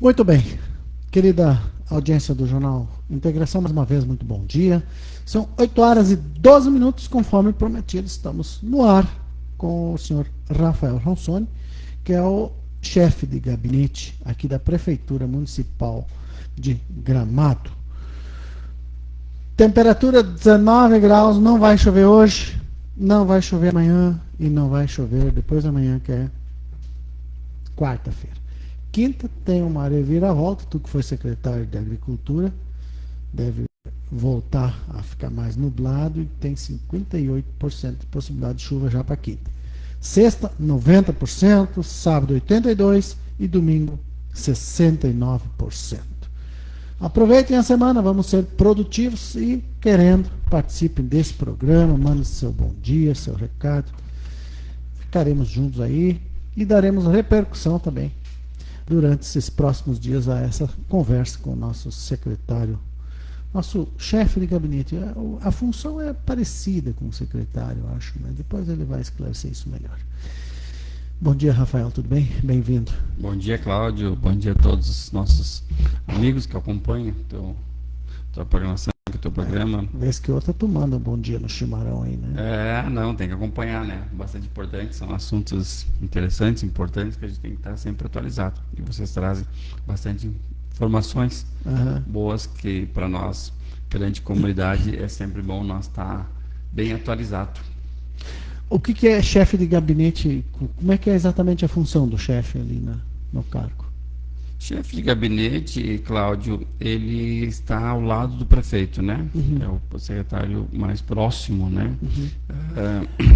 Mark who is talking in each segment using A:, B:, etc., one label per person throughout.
A: Muito bem, querida audiência do Jornal Integração, mais uma vez, muito bom dia. São 8 horas e 12 minutos, conforme prometido, estamos no ar com o senhor Rafael Ronsoni, que é o chefe de gabinete aqui da Prefeitura Municipal de Gramado. Temperatura 19 graus, não vai chover hoje, não vai chover amanhã e não vai chover depois da manhã, que é quarta-feira. Quinta tem uma reviravolta, tu que foi secretário de Agricultura, deve voltar a ficar mais nublado e tem 58% de possibilidade de chuva já para quinta. Sexta, 90%, sábado 82% e domingo 69%. Aproveitem a semana, vamos ser produtivos e, querendo, participem desse programa, mandem seu bom dia, seu recado. Ficaremos juntos aí e daremos repercussão também durante esses próximos dias a essa conversa com o nosso secretário, nosso chefe de gabinete. A função é parecida com o secretário, eu acho, mas depois ele vai esclarecer isso melhor. Bom dia, Rafael, tudo bem? Bem-vindo.
B: Bom dia, Cláudio. Bom dia a todos os nossos amigos que acompanham tua programação, o teu programa.
A: Vez que outra tu manda um bom dia no chimarrão aí, né?
B: Não, tem que acompanhar, né? Bastante importante, são assuntos interessantes, importantes, que a gente tem que estar sempre atualizado. E vocês trazem bastante informações boas que para nós, perante a comunidade, é sempre bom nós estar bem atualizado.
A: O que é chefe de gabinete? Como é que é exatamente a função do chefe ali no cargo?
B: Chefe de gabinete, Cláudio, ele está ao lado do prefeito, né? É o secretário mais próximo, né?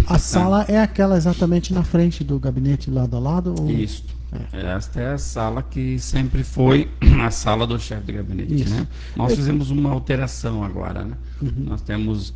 A: A sala é aquela exatamente na frente do gabinete, lado a lado? Ou...
B: Isso. Esta é a sala que sempre foi a sala do chefe de gabinete, né? Nós fizemos uma alteração agora, né? Nós temos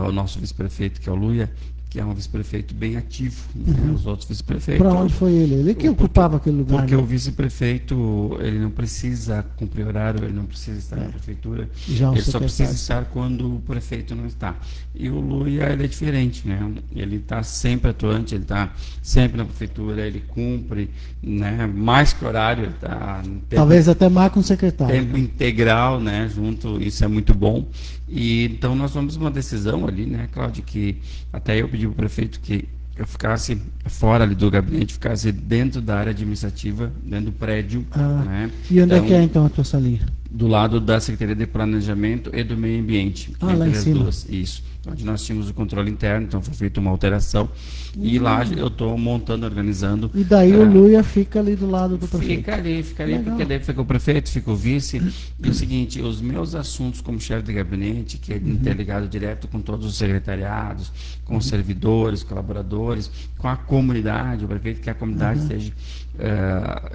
B: o nosso vice-prefeito, que é o Luia, que é um vice-prefeito bem ativo, né? Os outros vice-prefeitos...
A: Para onde foi ele? Ele que ocupava aquele lugar?
B: Porque
A: né?
B: o vice-prefeito, ele não precisa cumprir horário, ele não precisa estar na prefeitura, ele só precisa estar quando o prefeito não está. E o Luia, ele é diferente, né? Ele está sempre atuante, ele está sempre na prefeitura, ele cumpre, né? Mais que horário, ele está...
A: Talvez até mais com o secretário.
B: Tempo integral, né? Junto, isso é muito bom. E então nós tomamos uma decisão ali, né, Cláudio, que até eu pedi para o prefeito que eu ficasse fora ali do gabinete, ficasse dentro da área administrativa, dentro do prédio. Né?
A: E onde é que é então a tua salinha?
B: Do lado da Secretaria de Planejamento e do Meio Ambiente.
A: Lá em cima.
B: Isso. Onde nós tínhamos o controle interno, então foi feita uma alteração. E lá eu estou montando, organizando.
A: E daí o Luia fica ali do lado do prefeito?
B: Fica ali, porque daí fica o prefeito, fica o vice. E o seguinte, os meus assuntos como chefe de gabinete, que é interligado direto com todos os secretariados, com os servidores, colaboradores, com a comunidade, o prefeito quer que a comunidade esteja...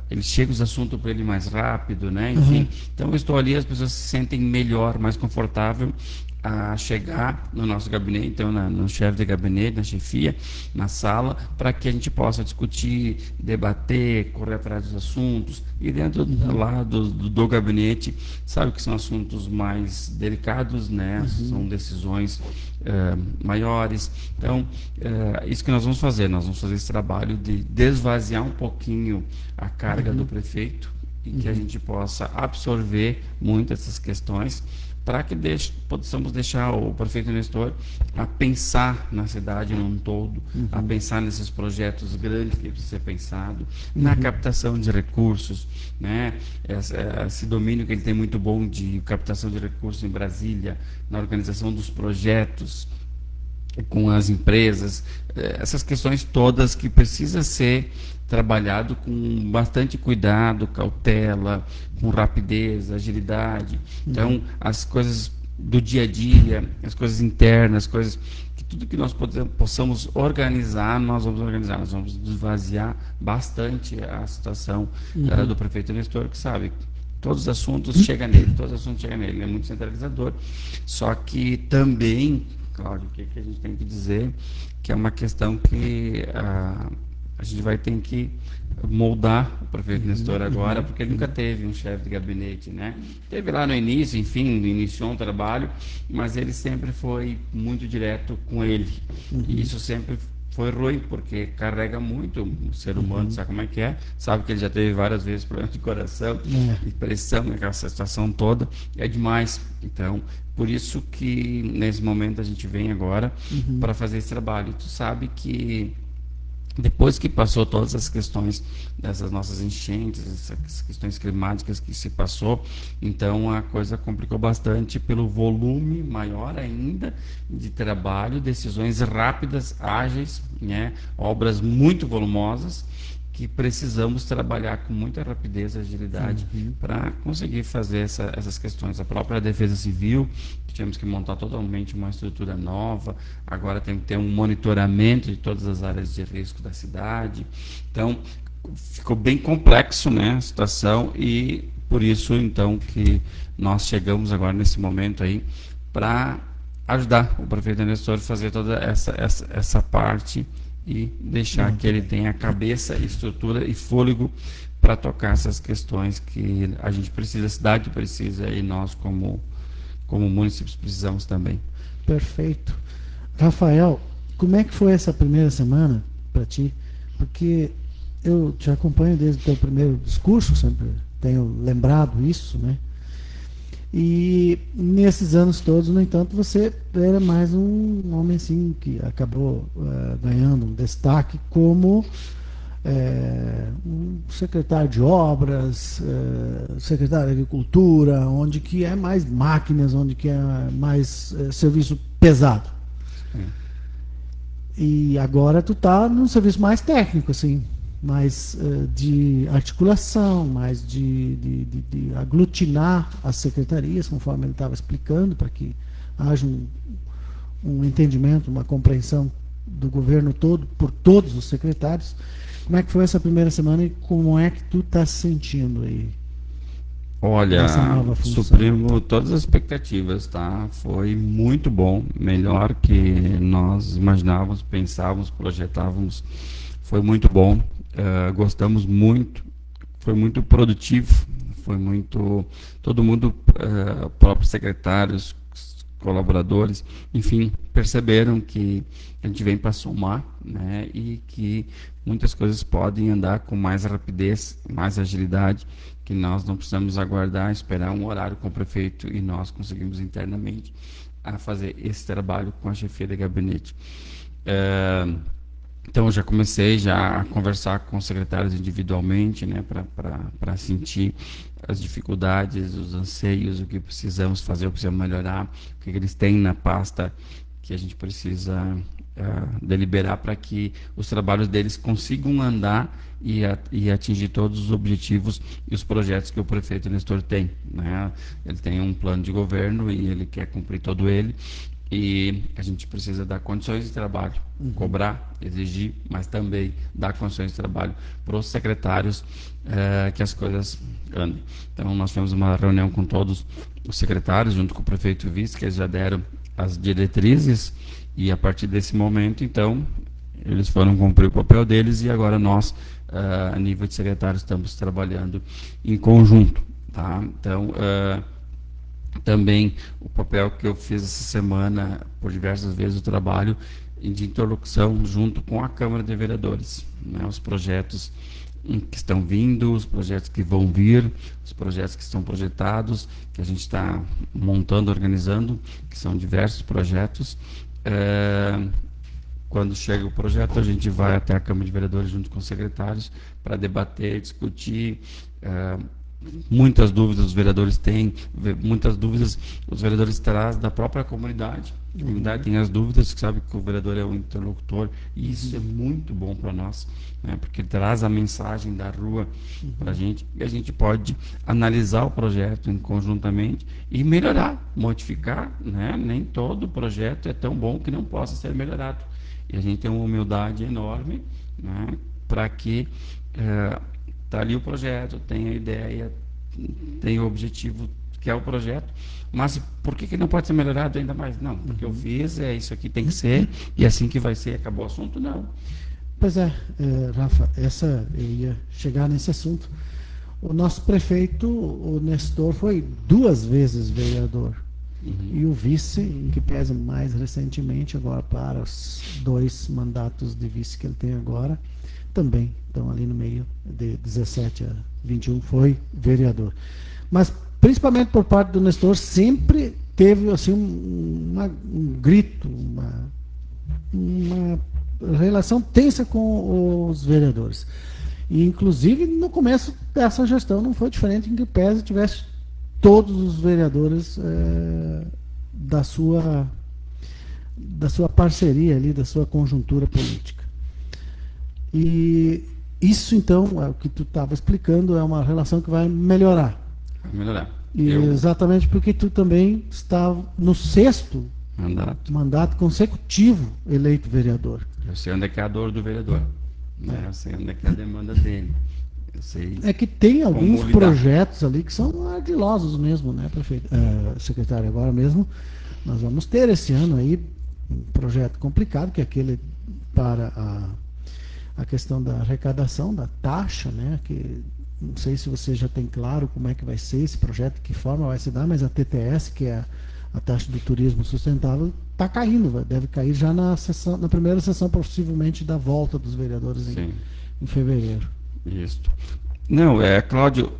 B: ele chega os assuntos para ele mais rápido, né? Enfim, então eu estou ali, as pessoas se sentem melhor, mais confortável a chegar no nosso gabinete, então no chefe de gabinete, na chefia, na sala, para que a gente possa discutir, debater, correr atrás dos assuntos, e dentro lá do gabinete, sabe que são assuntos mais delicados, né? São decisões maiores, então isso que nós vamos fazer esse trabalho de desvaziar um pouquinho a carga do prefeito e que a gente possa absorver muitas dessas questões para que possamos deixar o prefeito Nestor a pensar na cidade num todo, a pensar nesses projetos grandes que precisa ser pensado, na captação de recursos, né? Esse domínio que ele tem muito bom de captação de recursos em Brasília, na organização dos projetos com as empresas, essas questões todas que precisa ser trabalhado com bastante cuidado, cautela, com rapidez, agilidade. Então, as coisas do dia a dia, as coisas internas, tudo que nós possamos organizar, nós vamos esvaziar bastante a situação do prefeito Nestor, que sabe, todos os assuntos chegam nele, ele é muito centralizador, só que também, Cláudio, o que a gente tem que dizer, que é uma questão que a gente vai ter que moldar o prefeito Nestor agora, porque ele nunca teve um chefe de gabinete, né? Teve lá no início, enfim, iniciou um trabalho, mas ele sempre foi muito direto com ele. E isso sempre foi ruim, porque carrega muito o ser humano, sabe como é que é? Sabe que ele já teve várias vezes problemas de coração e pressão, aquela situação toda, é demais. Então, por isso que nesse momento a gente vem agora para fazer esse trabalho. Tu sabe que depois que passou todas as questões dessas nossas enchentes, essas questões climáticas que se passou, então a coisa complicou bastante pelo volume maior ainda de trabalho, decisões rápidas, ágeis, né? Obras muito volumosas, que precisamos trabalhar com muita rapidez e agilidade para conseguir fazer essas questões. A própria Defesa Civil, que tivemos que montar totalmente uma estrutura nova, agora tem que ter um monitoramento de todas as áreas de risco da cidade. Então, ficou bem complexo, né, a situação, e por isso, então, que nós chegamos agora nesse momento aí para ajudar o prefeito Nestor a fazer toda essa parte e deixar que ele tenha cabeça, estrutura e fôlego para tocar essas questões que a gente precisa, a cidade precisa e nós como municípios precisamos também.
A: Perfeito. Rafael, como é que foi essa primeira semana para ti? Porque eu te acompanho desde o teu primeiro discurso, sempre tenho lembrado isso, né? E nesses anos todos, no entanto, você era mais um homem assim que acabou ganhando um destaque como um secretário de obras, secretário de agricultura, onde que é mais máquinas, onde que é mais serviço pesado. Sim. E agora tu tá num serviço mais técnico, assim, mais de articulação, mais de aglutinar as secretarias, conforme ele estava explicando, para que haja um entendimento, uma compreensão do governo todo, por todos os secretários. Como é que foi essa primeira semana e como é que tu está se sentindo aí?
B: Olha, suprimo todas as expectativas, tá? Foi muito bom, melhor que nós imaginávamos, pensávamos, projetávamos. Foi muito bom, gostamos muito, foi muito produtivo, foi muito, todo mundo, próprios secretários, colaboradores, enfim, perceberam que a gente vem para somar, né, e que muitas coisas podem andar com mais rapidez, mais agilidade, que nós não precisamos aguardar, esperar um horário com o prefeito e nós conseguimos internamente a fazer esse trabalho com a chefia de gabinete. Então, eu já comecei a conversar com os secretários individualmente, né, para sentir as dificuldades, os anseios, o que precisamos fazer, o que precisamos melhorar, o que eles têm na pasta que a gente precisa deliberar para que os trabalhos deles consigam andar e atingir todos os objetivos e os projetos que o prefeito Nestor tem, né? Ele tem um plano de governo e ele quer cumprir todo ele. E a gente precisa dar condições de trabalho, cobrar, exigir, mas também dar condições de trabalho para os secretários, que as coisas andem. Então, nós tivemos uma reunião com todos os secretários, junto com o prefeito e o vice, que eles já deram as diretrizes, e a partir desse momento, então, eles foram cumprir o papel deles, e agora nós, a nível de secretários, estamos trabalhando em conjunto, tá? Então, também o papel que eu fiz essa semana, por diversas vezes, o trabalho de interlocução junto com a Câmara de Vereadores, né? Os projetos que estão vindo, os projetos que vão vir, os projetos que estão projetados, que a gente está montando, organizando, que são diversos projetos. Quando chega o projeto, a gente vai até a Câmara de Vereadores junto com os secretários para debater, discutir. Muitas dúvidas os vereadores têm, muitas dúvidas os vereadores trazem da própria comunidade. A comunidade tem as dúvidas, que sabe que o vereador é o interlocutor, e isso é muito bom para nós, né? Porque ele traz a mensagem da rua para a gente, e a gente pode analisar o projeto conjuntamente e melhorar, modificar, né? Nem todo projeto é tão bom que não possa ser melhorado. E a gente tem uma humildade enorme, né? Para que está ali o projeto, tem a ideia, tem o objetivo que é o projeto, mas por que não pode ser melhorado ainda mais? Não, porque eu fiz, isso aqui tem que ser, e assim que vai ser, acabou o assunto, não.
A: Pois Rafa, eu ia chegar nesse assunto. O nosso prefeito, o Nestor, foi 2 vezes vereador. E o vice, em que pesa mais recentemente, agora para os 2 mandatos de vice que ele tem agora, também estão ali no meio, de 17 a 21, foi vereador. Mas, principalmente por parte do Nestor, sempre teve assim, um grito, uma relação tensa com os vereadores. E, inclusive, no começo dessa gestão não foi diferente, em que pese tivesse todos os vereadores da sua parceria ali, da sua conjuntura política. E isso, então, é o que tu estava explicando, é uma relação que vai melhorar.
B: Vai melhorar.
A: E exatamente porque tu também está no 6º mandato consecutivo eleito vereador.
B: Eu sei onde é que é a dor do vereador. Né? Eu sei onde é que é a demanda dele. Eu sei.
A: É que tem alguns projetos ali que são ardilosos mesmo, né, prefeito? Secretário, agora mesmo nós vamos ter esse ano aí um projeto complicado, que é aquele para a questão da arrecadação, da taxa, né, que não sei se você já tem claro como é que vai ser esse projeto, que forma vai se dar, mas a TTS, que é a taxa do turismo sustentável, está caindo, deve cair já na primeira sessão, possivelmente, da volta dos vereadores em fevereiro.
B: Isso. Não, Cláudio,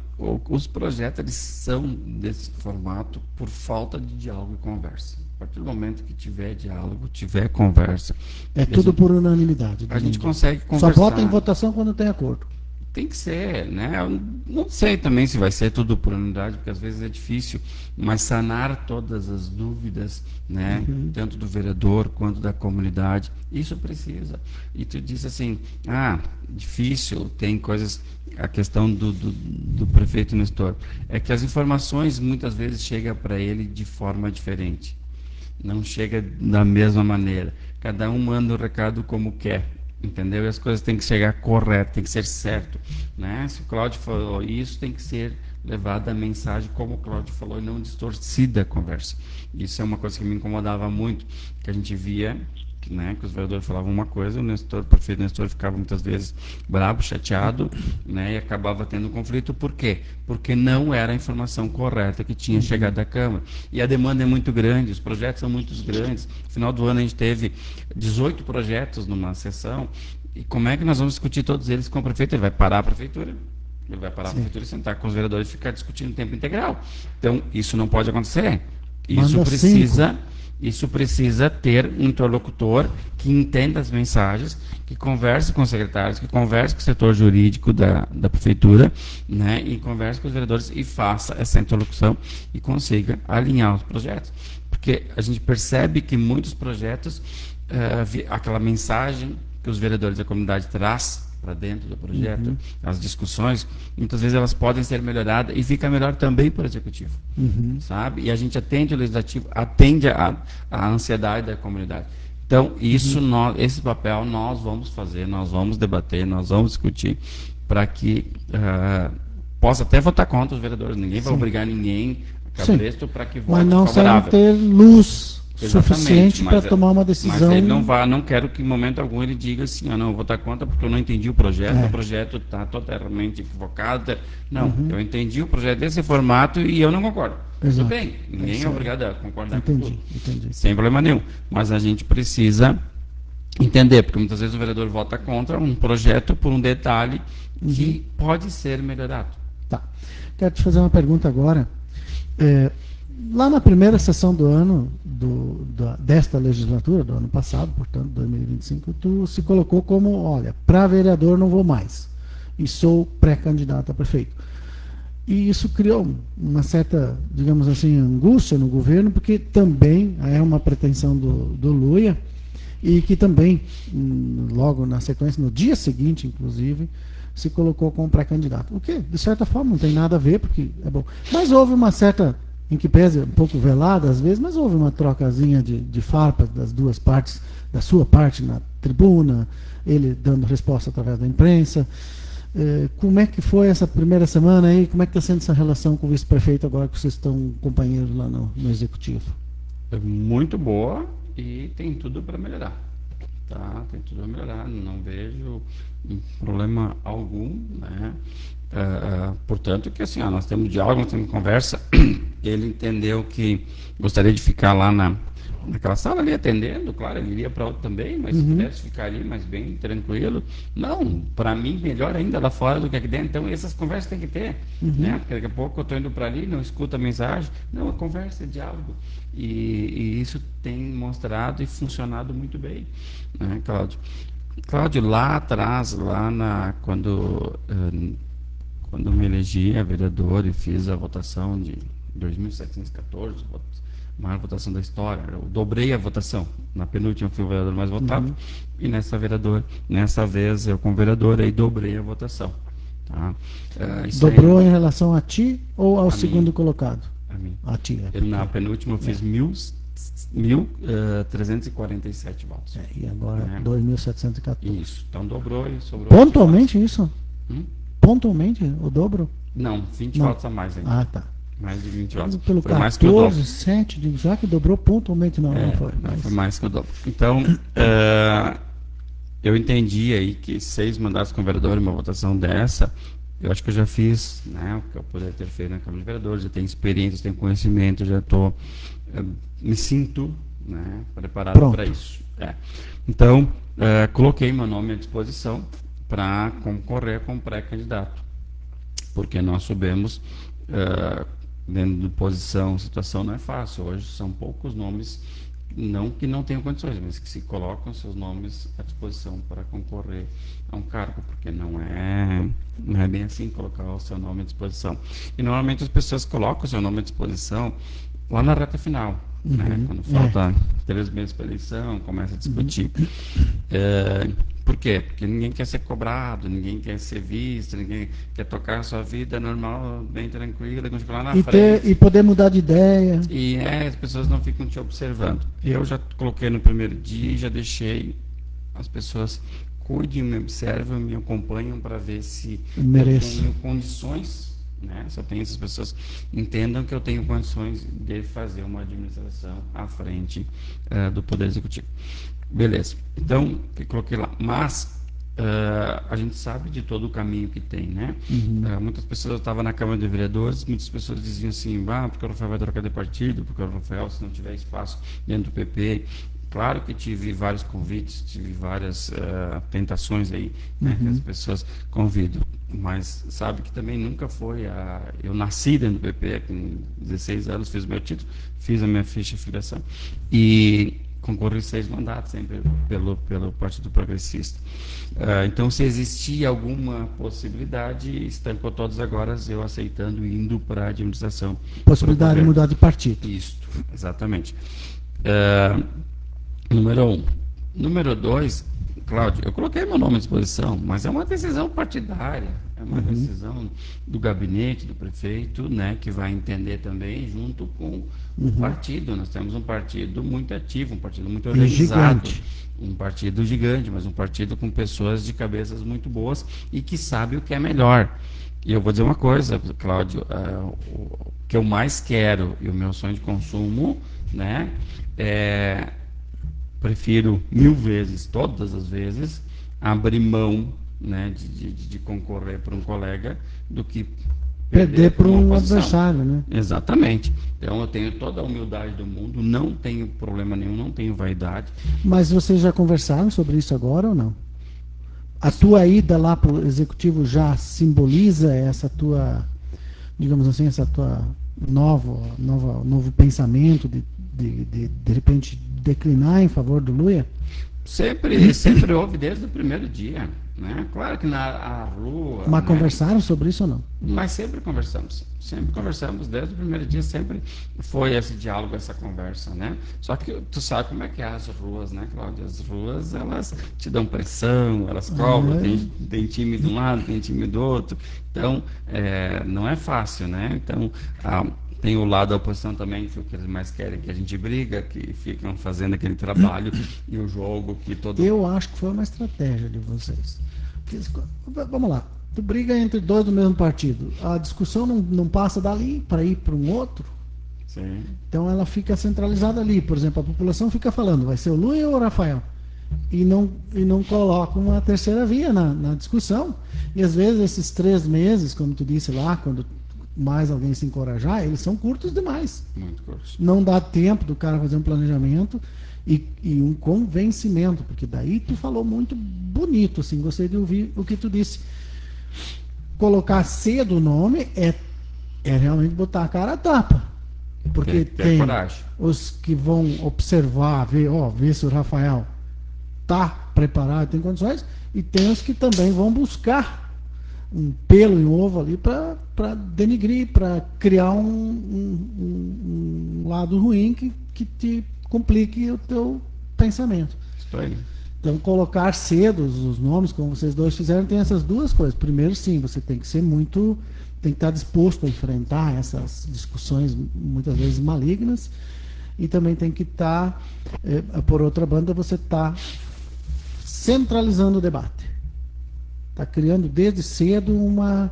B: os projetos eles são desse formato por falta de diálogo e conversa. A partir do momento que tiver diálogo, tiver conversa...
A: tudo por unanimidade.
B: A gente consegue conversar.
A: Só vota em votação quando tem acordo.
B: Tem que ser, né? Eu não sei também se vai ser tudo por unidade, porque às vezes é difícil, mas sanar todas as dúvidas, né? Tanto do vereador quanto da comunidade, isso precisa. E tu disse assim, difícil, tem coisas, a questão do prefeito Nestor, é que as informações muitas vezes chegam para ele de forma diferente, não chega da mesma maneira, cada um manda o recado como quer. Entendeu? E as coisas têm que chegar correto, tem que ser certo, né? Se o Cláudio falou isso, tem que ser levada a mensagem como o Cláudio falou e não distorcida a conversa. Isso é uma coisa que me incomodava muito, que a gente via, né, que os vereadores falavam uma coisa, o prefeito Nestor ficava muitas vezes bravo, chateado, né, e acabava tendo conflito. Por quê? Porque não era a informação correta que tinha chegado da Câmara. E a demanda é muito grande, os projetos são muito grandes. No final do ano a gente teve 18 projetos numa sessão, e como é que nós vamos discutir todos eles com o prefeito? Ele vai parar a prefeitura. Ele vai parar a prefeitura e sentar com os vereadores e ficar discutindo em tempo integral. Então, isso não pode acontecer. Isso precisa ter um interlocutor que entenda as mensagens, que converse com os secretários, que converse com o setor jurídico da prefeitura, né, e converse com os vereadores e faça essa interlocução e consiga alinhar os projetos. Porque a gente percebe que muitos projetos, aquela mensagem que os vereadores da comunidade traz para dentro do projeto, as discussões, muitas vezes elas podem ser melhoradas e fica melhor também para o executivo, sabe? E a gente atende o legislativo, atende a ansiedade da comunidade. Então, esse papel nós vamos fazer, nós vamos debater, nós vamos discutir para que possa até votar contra os vereadores. Ninguém vai obrigar ninguém a cabresto para que vote
A: mas não
B: favorável.
A: Sem ter luz
B: Exatamente,
A: suficiente para tomar uma decisão.
B: Mas ele não quero que em momento algum ele diga assim, não, eu vou votar contra porque eu não entendi o projeto está totalmente equivocado. Não, eu entendi o projeto desse formato e eu não concordo. Exato. Tudo bem, ninguém é obrigado a concordar com tudo. Entendi. Sem problema nenhum. Mas a gente precisa entender, porque muitas vezes o vereador vota contra um projeto por um detalhe que pode ser melhorado.
A: Tá. Quero te fazer uma pergunta agora. Lá na primeira sessão do ano, desta legislatura, do ano passado, portanto, 2025, tu se colocou como, olha, para vereador não vou mais, e sou pré-candidato a prefeito. E isso criou uma certa, digamos assim, angústia no governo, porque também é uma pretensão do Luia, e que também, logo na sequência, no dia seguinte, inclusive, se colocou como pré-candidato. O que, de certa forma, não tem nada a ver, porque é bom. Mas houve uma certa, em que pese um pouco velada às vezes, mas houve uma trocazinha de farpas das duas partes, da sua parte na tribuna, ele dando resposta através da imprensa. Como é que foi essa primeira semana aí? Como é que está sendo essa relação com o vice-prefeito agora que vocês estão companheiros lá no executivo?
B: É muito boa e tem tudo para melhorar. Tá? Tem tudo para melhorar, não vejo problema algum, né? Portanto, que assim, nós temos diálogo, nós temos conversa ele entendeu que gostaria de ficar lá naquela sala ali atendendo, claro, ele iria para outro também, mas se pudesse ficar ali, mas bem tranquilo. Não, para mim, melhor ainda lá fora do que aqui dentro. Então, essas conversas tem que ter, né? Porque daqui a pouco eu estou indo para ali, não escuto a mensagem. Não, a conversa é diálogo. E isso tem mostrado e funcionado muito bem, né, Cláudio? Cláudio, lá atrás, quando eu me elegi a vereador e fiz a votação de 2.714 votos, maior votação da história. Eu dobrei a votação. Na penúltima fui o vereador mais votado e nessa vez eu como vereador aí dobrei a votação. Tá?
A: Dobrou em relação a ti ou ao
B: A
A: segundo
B: mim.
A: colocado?
B: A mim.
A: A ti.
B: Na penúltima eu fiz 1.347 votos.
A: E agora
B: É.
A: 2.714.
B: Isso. Então dobrou e sobrou.
A: Pontualmente isso?
B: Hum?
A: Pontualmente o dobro?
B: Não, 20
A: Não.
B: votos a mais ainda.
A: Ah, tá.
B: Mais de 20 votos.
A: Pelo
B: Foi mais que o dobro.
A: 14, 7, digo, já que dobrou pontualmente, não foi.
B: Não,
A: Mas...
B: foi mais que o dobro. Então, eu entendi aí que 6 mandatos com vereador, uma votação dessa, eu acho que eu já fiz, né, o que eu poderia ter feito na Câmara de Vereadores, já tenho experiência, tenho conhecimento, já me sinto, né, preparado para isso. Então, coloquei meu nome à disposição para concorrer como pré-candidato, porque nós sabemos, dentro de posição, situação não é fácil. Hoje são poucos nomes, não que não tenham condições, mas que se colocam seus nomes à disposição para concorrer a um cargo, porque não é bem assim colocar o seu nome à disposição. E normalmente as pessoas colocam o seu nome à disposição lá na reta final, né? Quando falta 3 meses para a eleição, começa a discutir. Por quê? Porque ninguém quer ser cobrado, ninguém quer ser visto, ninguém quer tocar a sua vida normal, bem tranquila, quando chegar lá na frente.
A: E poder mudar de ideia.
B: E as pessoas não ficam te observando. Eu já coloquei no primeiro dia e já deixei as pessoas cuidem, me observam, me acompanham para ver se
A: Mereço.
B: eu tenho condições, né? Se eu tenho, essas pessoas entendam que eu tenho condições de fazer uma administração à frente do Poder Executivo. Beleza. Então, eu coloquei lá. Mas a gente sabe de todo o caminho que tem, né? Muitas pessoas, eu estava na Câmara de Vereadores, muitas pessoas diziam assim, porque o Rafael vai trocar de partido, porque o Rafael, se não tiver espaço dentro do PP. Claro que tive vários convites, tive várias tentações aí, né, que as pessoas convidam, mas sabe que também nunca foi eu nasci dentro do PP, com 16 anos, fiz meu título, fiz a minha ficha de filiação e concorri 6 mandatos sempre pelo Partido Progressista. Então, se existia alguma possibilidade, estancou todos agora, eu aceitando e indo para a administração.
A: Possibilidade de mudar de partido.
B: Isso, exatamente. Número 1. Número 2, Cláudio, eu coloquei meu nome à disposição, mas é uma decisão partidária, é uma decisão do gabinete, do prefeito, né, que vai entender também junto com o partido. Nós temos um partido muito ativo, um partido muito organizado, um partido gigante, mas um partido com pessoas de cabeças muito boas e que sabe o que é melhor. E eu vou dizer uma coisa, Cláudio, o que eu mais quero e o meu sonho de consumo, né, prefiro 1000 vezes, todas as vezes, abrir mão, né, de concorrer por um colega do que
A: Perder para um
B: oposição.
A: adversário, né?
B: Exatamente. Então eu tenho toda a humildade do mundo, não tenho problema nenhum, não tenho vaidade.
A: Mas vocês já conversaram sobre isso agora ou não? A tua ida lá para o executivo já simboliza essa tua, digamos assim, essa tua novo pensamento de repente declinar em favor do Luia?
B: Sempre houve desde o primeiro dia, né? Claro que na rua...
A: Mas
B: né?
A: conversaram sobre isso ou não?
B: Mas sempre conversamos desde o primeiro dia, sempre foi esse diálogo, essa conversa, né? Só que tu sabe como é que é as ruas, né, Cláudia? As ruas, elas te dão pressão, elas cobram, tem time de um lado, tem time do outro, então não é fácil, né? Então, tem o lado da oposição também, que o que eles mais querem que a gente briga, que ficam fazendo aquele trabalho e o jogo que todo...
A: Eu acho que foi uma estratégia de vocês. Vamos lá, tu briga entre dois do mesmo partido, a discussão não passa dali para ir para um outro.
B: Sim.
A: Então ela fica centralizada ali. Por exemplo, a população fica falando, vai ser o Luia ou o Rafael? E não coloca uma terceira via na discussão. E às vezes esses 3 meses, como tu disse lá, quando mais alguém se encorajar, eles são curtos demais.
B: Muito curto.
A: Não dá tempo do cara fazer um planejamento e um convencimento, porque daí tu falou muito bonito, assim, gostei de ouvir o que tu disse. Colocar cedo o nome é realmente botar a cara a tapa. Porque tem
B: coragem.
A: os que vão observar, ver se o Rafael está preparado, tem condições, e tem os que também vão buscar um pelo em ovo ali para denigrir, para criar um lado ruim que te complique o teu pensamento.
B: Estou aí.
A: Então, colocar cedo os nomes, como vocês dois fizeram, tem essas duas coisas. Primeiro, sim, você tem que ser tem que estar disposto a enfrentar essas discussões, muitas vezes malignas, e também tem que estar, por outra banda, você está centralizando o debate. Está criando desde cedo uma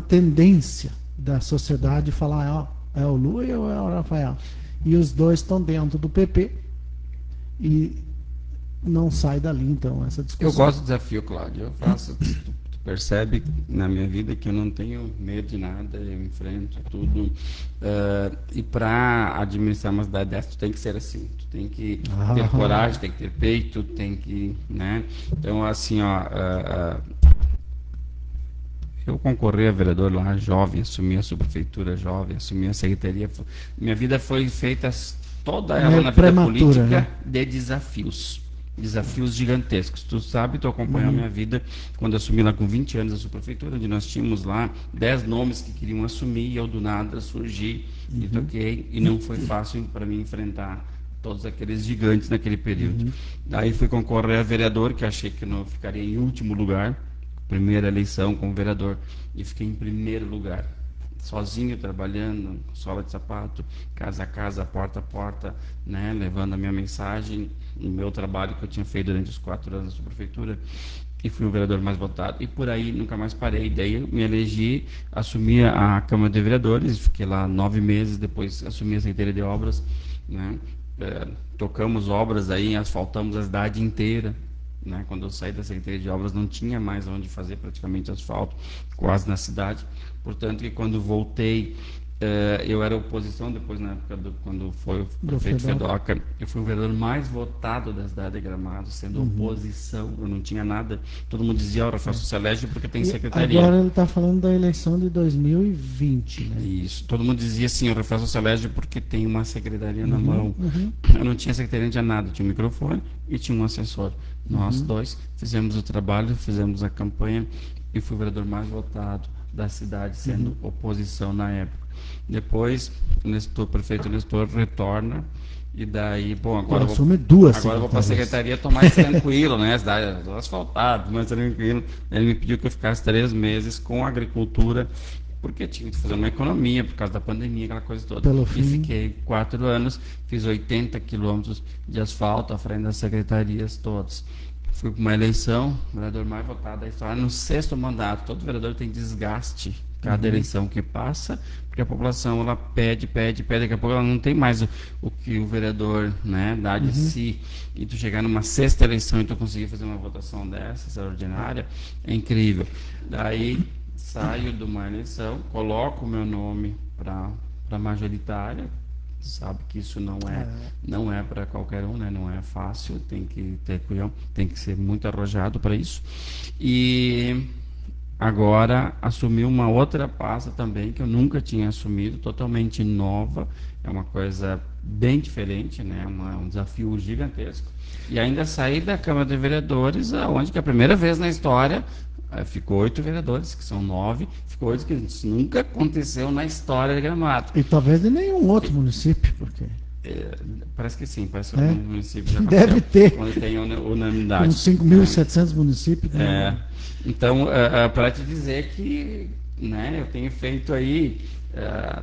A: tendência da sociedade falar, ó, é o Lula ou é o Rafael? E os dois estão dentro do PP e não sai dali, então, essa discussão.
B: Eu gosto do desafio, Cláudio. Eu faço. Tu percebe na minha vida que eu não tenho medo de nada, eu enfrento tudo. E para administrar uma cidade dessa, tu tem que ser assim. Tu tem que ter coragem, tem que ter peito, tem que. Né? Então, assim, ó. Eu concorri a vereador lá, jovem, assumi a subprefeitura jovem, assumi a secretaria. Minha vida foi feita toda ela na vida política, né? De desafios gigantescos. Tu sabe, tu acompanhou a minha vida quando eu assumi lá com 20 anos a subprefeitura, onde nós tínhamos lá 10 nomes que queriam assumir, e eu do nada surgi e toquei, e não foi fácil para mim enfrentar todos aqueles gigantes naquele período. Daí fui concorrer a vereador, que achei que eu não ficaria em último lugar, primeira eleição como vereador, e fiquei em primeiro lugar, sozinho, trabalhando, sola de sapato, casa a casa, porta a porta, né, levando a minha mensagem, o meu trabalho que eu tinha feito durante os 4 anos na subprefeitura, e fui o vereador mais votado, e por aí nunca mais parei. Daí eu me elegi, assumi a Câmara de Vereadores, fiquei lá 9 meses, depois assumi a Secretaria de Obras, né, tocamos obras aí, asfaltamos a cidade inteira, né? Quando eu saí da Secretaria de Obras não tinha mais onde fazer praticamente asfalto, quase na cidade. Portanto, que quando voltei, eu era oposição, depois na época quando foi o prefeito Fedoca, eu fui o vereador mais votado da cidade de Gramado, sendo oposição, eu não tinha nada. Todo mundo dizia, o Rafael se elege porque tem secretaria.
A: Agora ele está falando da eleição de 2020, né?
B: Isso, todo mundo dizia assim, o Rafael se elege porque tem uma secretaria na mão. Eu não tinha secretaria, não tinha nada, tinha um microfone e tinha um assessor. Nós dois fizemos o trabalho, fizemos a campanha e fui o vereador mais votado da cidade, sendo oposição na época. Depois, o prefeito Nestor retorna, e daí, bom, agora eu vou para a secretaria, estou mais tranquilo, né? A cidade asfaltada, mais tranquilo. Ele me pediu que eu ficasse 3 meses com a agricultura, porque tinha que fazer uma economia por causa da pandemia, aquela coisa toda. E fiquei 4 anos, fiz 80 quilômetros de asfalto à frente das secretarias todas. Fui para uma eleição, vereador mais votado da história, no 6º mandato. Todo vereador tem desgaste cada eleição que passa, porque a população ela pede, daqui a pouco ela não tem mais o que o vereador, né, dá de si. E tu chegar numa 6ª eleição e tu conseguir fazer uma votação dessa, extraordinária, é incrível. Daí saio de uma eleição, coloco o meu nome para majoritária. Sabe que isso não é para qualquer um, né? Não é fácil, tem que ter cuidado, tem que ser muito arrojado para isso. E agora assumi uma outra pasta também que eu nunca tinha assumido, totalmente nova, é uma coisa bem diferente, né? Um desafio gigantesco. E ainda saí da Câmara de Vereadores, onde que a primeira vez na história ficou 8 vereadores, que são 9, ficou 8, que isso nunca aconteceu na história de Gramado.
A: E talvez de nenhum outro município, porque...
B: parece que sim, parece que o município já
A: deve ter.
B: Quando tem unanimidade.
A: Com 5.700 municípios. Né?
B: Então, para te dizer que, né, eu tenho feito aí,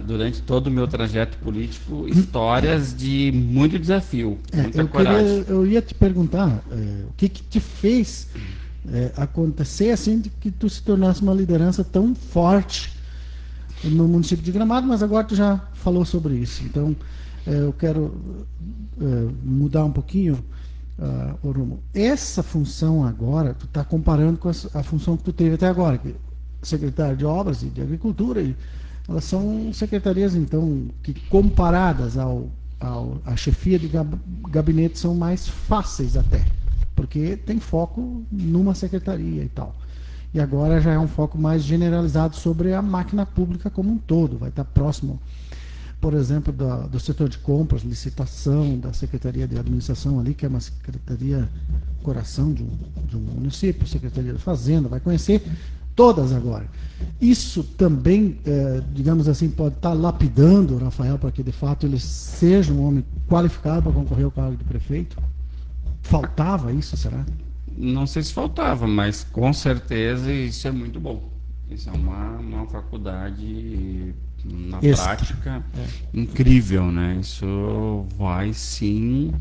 B: durante todo o meu trajeto político, histórias de muito desafio, muita coragem.
A: Eu ia te perguntar, o que te fez acontecer assim de que tu se tornasse uma liderança tão forte no município de Gramado, mas agora tu já falou sobre isso. Então, eu quero mudar um pouquinho o rumo. Essa função agora, tu está comparando com a função que tu teve até agora, que secretário de Obras e de Agricultura, e Elas são secretarias, então, que comparadas à chefia de gabinete são mais fáceis até, porque tem foco numa secretaria e tal. E agora já é um foco mais generalizado sobre a máquina pública como um todo. Vai estar próximo, por exemplo, do setor de compras, licitação, da Secretaria de Administração ali, que é uma secretaria coração de um município, Secretaria da Fazenda, vai conhecer todas agora. Isso também, digamos assim, pode estar lapidando o Rafael para que, de fato, ele seja um homem qualificado para concorrer ao cargo de prefeito. Faltava isso, será?
B: Não sei se faltava, mas com certeza isso é muito bom. Isso é uma faculdade na prática incrível, né? Isso vai sim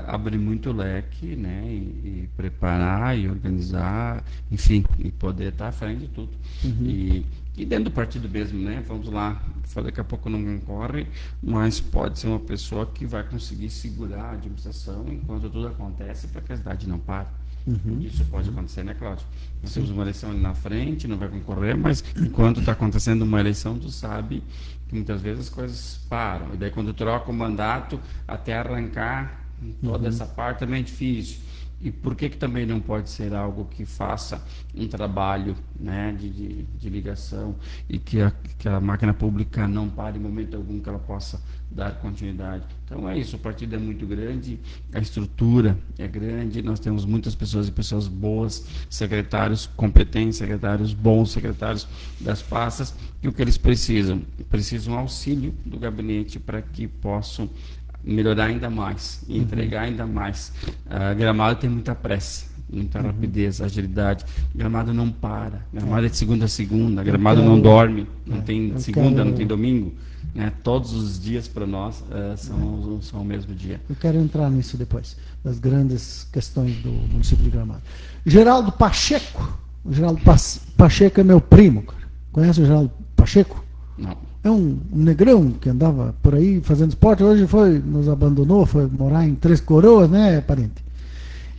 B: abrir muito leque, né? E preparar e organizar, enfim, e poder estar à frente de tudo. E dentro do partido mesmo, né? Vamos lá, daqui a pouco não concorre, mas pode ser uma pessoa que vai conseguir segurar a administração enquanto tudo acontece para que a cidade não pare. Isso pode acontecer, né, Cláudio? Nós temos uma eleição ali na frente, não vai concorrer, mas enquanto está acontecendo uma eleição, tu sabe que muitas vezes as coisas param. E daí quando troca o mandato, até arrancar toda essa parte também é difícil. E por que também não pode ser algo que faça um trabalho, né, de ligação e que a máquina pública não pare em momento algum, que ela possa dar continuidade? Então é isso, o partido é muito grande, a estrutura é grande, nós temos muitas pessoas e pessoas boas, secretários competentes, secretários bons, secretários das pastas, e o que eles precisam? Precisam auxílio do gabinete para que possam melhorar ainda mais e entregar ainda mais. Gramado tem muita pressa, muita rapidez, agilidade. Gramado não para. Gramado é de segunda a segunda. Gramado não dorme. Não tem segunda, não tem domingo. Né? Todos os dias para nós são o mesmo dia.
A: Eu quero entrar nisso depois, das grandes questões do município de Gramado. Geraldo Pacheco. O Geraldo Pacheco é meu primo, cara. Conhece o Geraldo Pacheco?
B: Não.
A: É um negrão que andava por aí fazendo esporte, hoje nos abandonou, foi morar em Três Coroas, né, parente?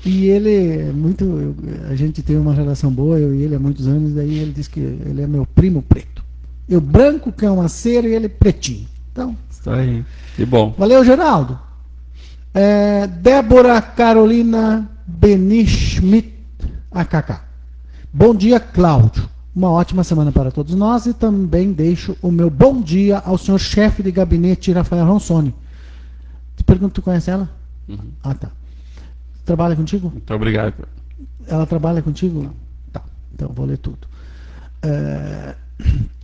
A: E ele é muito, a gente tem uma relação boa, eu e ele há muitos anos, daí ele disse que ele é meu primo preto. Eu branco, que é uma cera, e ele pretinho. Então,
B: isso aí, que bom.
A: Valeu, Geraldo. Débora Carolina Benischmidt, AKK. Bom dia, Cláudio. Uma ótima semana para todos nós e também deixo o meu bom dia ao senhor chefe de gabinete, Rafael Ronsoni. Te pergunto, tu conhece ela? Ah, tá. Trabalha contigo?
B: Muito obrigado.
A: Ela trabalha contigo?
B: Não.
A: Tá, então vou ler tudo.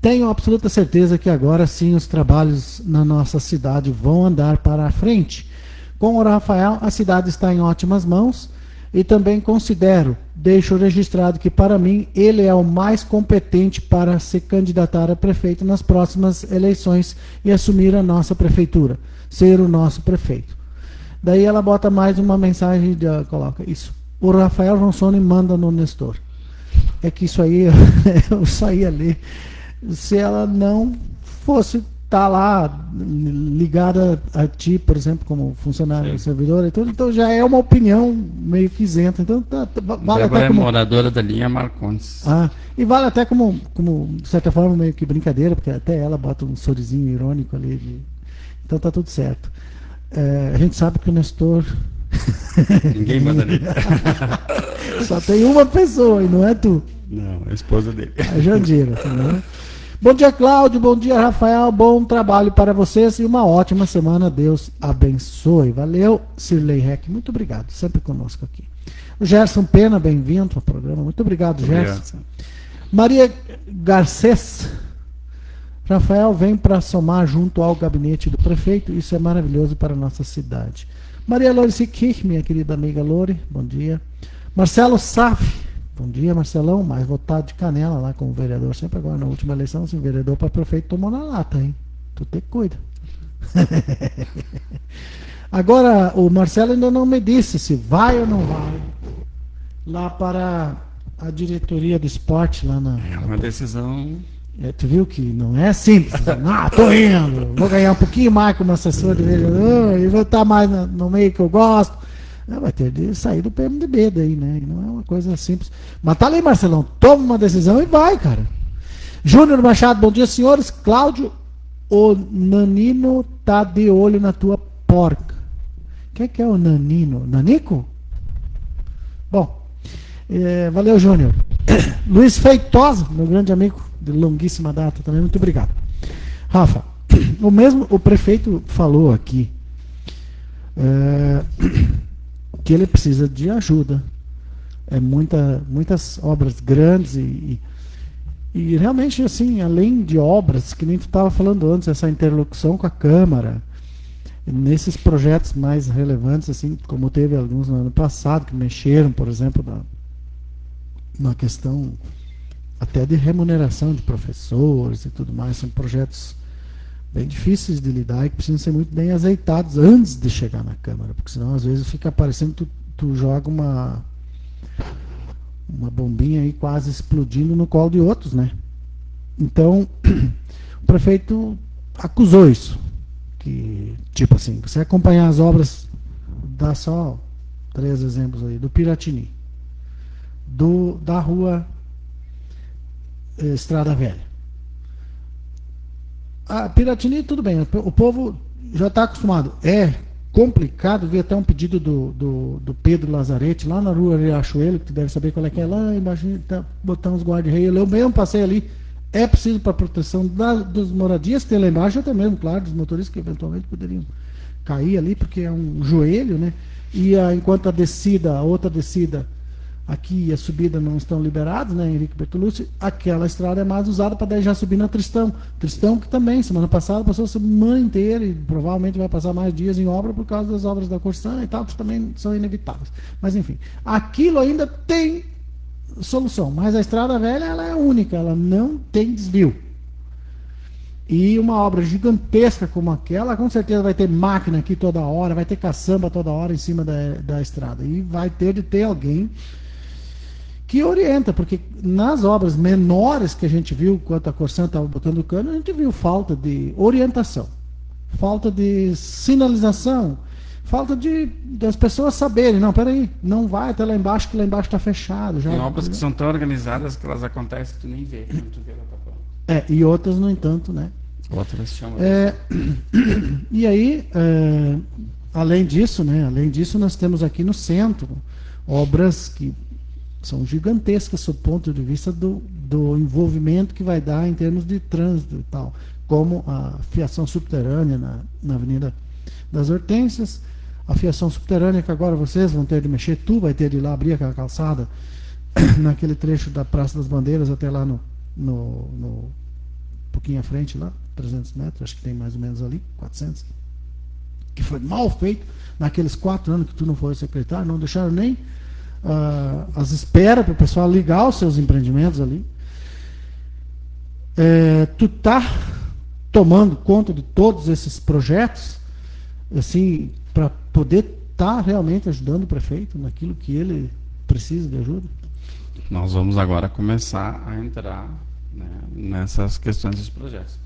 A: Tenho absoluta certeza que agora sim os trabalhos na nossa cidade vão andar para a frente. Com o Rafael, a cidade está em ótimas mãos. E também deixo registrado que para mim ele é o mais competente para se candidatar a prefeito nas próximas eleições e assumir a nossa prefeitura, ser o nosso prefeito. Daí ela bota mais uma mensagem, coloca isso. O Rafael Ronsoni manda no Nestor. É que isso aí eu só ia ler se ela não fosse estar lá ligada a ti, por exemplo, como funcionário servidor e tudo, então já é uma opinião meio que isenta. Então vale até como
B: moradora da linha Marcondes.
A: E vale até como de certa forma meio que brincadeira, porque até ela bota um sorrisinho irônico ali. Então tá tudo certo. A gente sabe que o Nestor
B: ninguém manda nele.
A: Só tem uma pessoa e não é tu.
B: Não, é a esposa dele.
A: A Jandira, né? Bom dia, Cláudio. Bom dia, Rafael. Bom trabalho para vocês e uma ótima semana. Deus abençoe. Valeu, Sirley Reck. Muito obrigado. Sempre conosco aqui. O Gerson Pena, bem-vindo ao programa. Muito obrigado, Gerson. Maria Garcês. Rafael vem para somar junto ao gabinete do prefeito. Isso é maravilhoso para a nossa cidade. Maria Lorice Kirch, minha querida amiga Lore. Bom dia. Marcelo Saf. Bom dia, Marcelão, mais votado de Canela lá como vereador. Sempre agora, na última eleição, assim, vereador para prefeito tomou na lata, hein? Tu te cuida. Agora, o Marcelo ainda não me disse se vai ou não vai lá para a diretoria do esporte lá na...
B: É uma decisão...
A: tu viu que não é simples. Tô indo, vou ganhar um pouquinho mais como assessor de vereador e vou estar mais no meio que eu gosto. Vai ter de sair do PMDB daí, né? Não é uma coisa simples. Mas tá ali, Marcelão, toma uma decisão e vai, cara. Júnior Machado, bom dia, senhores. Cláudio, o Nanino tá de olho na tua porca. Quem que é o Nanino? Nanico? Bom, valeu, Júnior. Luiz Feitosa, meu grande amigo de longuíssima data também, muito obrigado. Rafa, o prefeito falou aqui que ele precisa de ajuda. Muitas obras grandes e realmente, assim, além de obras, que nem tu estava falando antes, essa interlocução com a Câmara, nesses projetos mais relevantes, assim, como teve alguns no ano passado, que mexeram, por exemplo, na questão até de remuneração de professores e tudo mais, são projetos bem difíceis de lidar e que precisam ser muito bem azeitados antes de chegar na Câmara, porque senão às vezes fica parecendo que tu joga uma bombinha aí quase explodindo no colo de outros, né? Então, o prefeito acusou isso, que, tipo assim, você acompanhar as obras, dá só 3 exemplos aí, do Piratini, da rua Estrada Velha. A Piratini, tudo bem, o povo já está acostumado. É complicado, vi até um pedido do Pedro Lazarete, lá na rua Riachuelo, que tu deve saber qual é que é, lá embaixo, tá, botar uns guarda-reio. Eu mesmo passei ali, é preciso para proteção dos moradias, tem lá embaixo, até mesmo, claro, dos motoristas que eventualmente poderiam cair ali, porque é um joelho, né? E enquanto a outra descida, aqui e a subida não estão liberados, né, Henrique Bertolucci, aquela estrada é mais usada para daí já subir na Tristão. Tristão que também, semana passada, passou a semana inteira e provavelmente vai passar mais dias em obra por causa das obras da Corsã e tal, que também são inevitáveis. Mas enfim, aquilo ainda tem solução, mas a Estrada Velha ela é única, ela não tem desvio. E uma obra gigantesca como aquela, com certeza vai ter máquina aqui toda hora, vai ter caçamba toda hora em cima da estrada. E vai ter de ter alguém que orienta, porque nas obras menores que a gente viu, enquanto a Corsã estava botando o cano, a gente viu falta de orientação, falta de sinalização, falta das pessoas saberem, não, peraí, não vai até lá embaixo, que lá embaixo está fechado.
B: Tem obras que são tão organizadas que elas acontecem que tu nem vê, quando tu vê ela tá pronta.
A: E outras, no entanto, né?
B: Outras chamam
A: e aí, além disso, nós temos aqui no centro obras que são gigantescas sob o ponto de vista do envolvimento que vai dar em termos de trânsito e tal, como a fiação subterrânea na Avenida das Hortênsias, a fiação subterrânea que agora vocês vão ter de mexer, tu vai ter de ir lá abrir aquela calçada naquele trecho da Praça das Bandeiras até lá no pouquinho à frente lá, 300 metros, acho que tem mais ou menos ali, 400, que foi mal feito naqueles 4 anos que tu não foi secretário, não deixaram nem as esperas para o pessoal ligar os seus empreendimentos ali. Tu tá tomando conta de todos esses projetos, assim, para poder estar realmente ajudando o prefeito naquilo que ele precisa de ajuda?
B: Nós vamos agora começar a entrar, né, nessas questões dos projetos.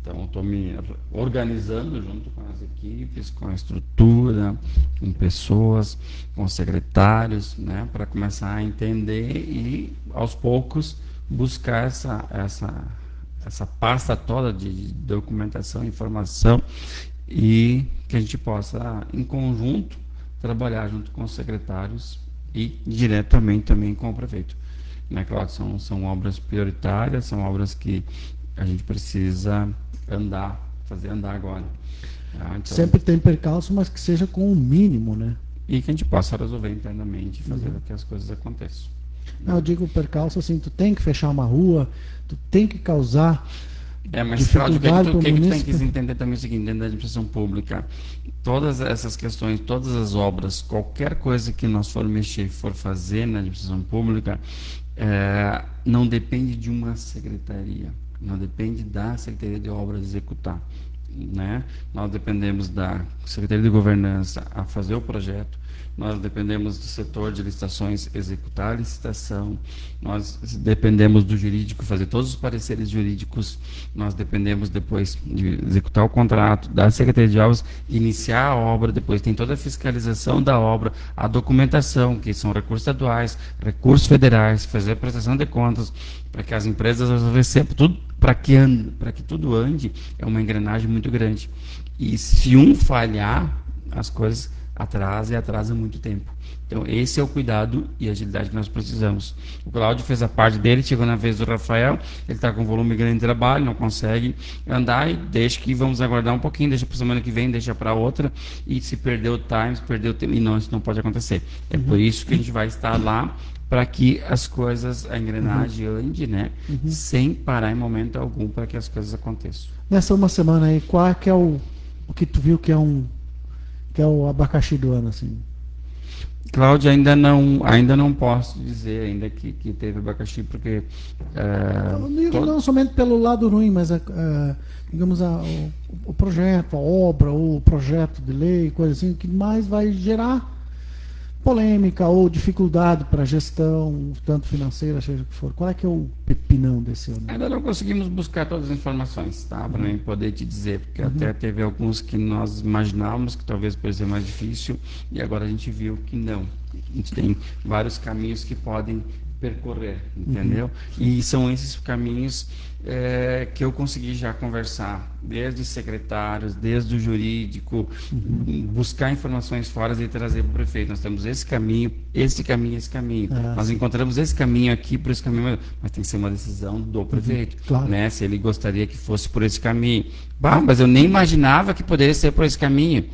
B: Então, estou me organizando junto com as equipes, com a estrutura, com pessoas, com secretários, né, para começar a entender e, aos poucos, buscar essa pasta toda de documentação, informação, e que a gente possa, em conjunto, trabalhar junto com os secretários e diretamente também com o prefeito. Né, claro, são obras prioritárias, são obras que a gente precisa fazer andar agora. Então,
A: sempre tem percalço, mas que seja com o mínimo, né?
B: E que a gente possa resolver internamente e fazer com que as coisas aconteçam.
A: Não, eu digo percalço assim, tu tem que fechar uma rua, tu tem que causar
B: mas Cláudio, o que tu tem que
A: munícipe.
B: entender também é o seguinte, dentro da administração pública, todas essas questões, todas as obras, qualquer coisa que nós for mexer, for fazer na administração pública, não depende de uma secretaria, não depende da Secretaria de Obras executar. né? Nós dependemos da Secretaria de Governança a fazer o projeto, nós dependemos do setor de licitações executar a licitação, nós dependemos do jurídico fazer todos os pareceres jurídicos, nós dependemos depois de executar o contrato, da Secretaria de Obras, iniciar a obra, depois tem toda a fiscalização da obra, a documentação, que são recursos estaduais, recursos federais, fazer a prestação de contas, para que as empresas recebam tudo, para que tudo ande, é uma engrenagem muito grande. E se um falhar, as coisas atrasa muito tempo. Então, esse é o cuidado e agilidade que nós precisamos. O Cláudio fez a parte dele, chegou na vez do Rafael, ele está com um volume grande de trabalho, não consegue andar, e deixa que vamos aguardar um pouquinho, deixa para a semana que vem, deixa para outra, e se perdeu o time, se perdeu o tempo, e não, isso não pode acontecer. É por isso que a gente vai estar lá, para que as coisas, a engrenagem ande, né, sem parar em momento algum, para que as coisas aconteçam.
A: Nessa uma semana aí, qual é que é o que tu viu que é o abacaxi do ano, assim?
B: Cláudia, ainda não posso dizer ainda que teve abacaxi, porque...
A: Eu digo não somente pelo lado ruim, mas, digamos, o projeto, a obra, ou o projeto de lei, coisa assim, que mais vai gerar polêmica ou dificuldade para a gestão, tanto financeira, seja o que for. Qual é que é o pepinão desse ano?
B: Ainda não conseguimos buscar todas as informações, tá? Para nem poder te dizer, porque até teve alguns que nós imaginávamos que talvez pudesse ser mais difícil, e agora a gente viu que não. A gente tem vários caminhos que podem percorrer, entendeu? E são esses caminhos que eu consegui já conversar, desde secretários, desde o jurídico, buscar informações fora e trazer para o prefeito. Nós temos esse caminho. Nós encontramos esse caminho aqui, por esse caminho, mas tem que ser uma decisão do prefeito,
A: claro.
B: né? Se ele gostaria que fosse por esse caminho. Mas eu nem imaginava que poderia ser por esse caminho.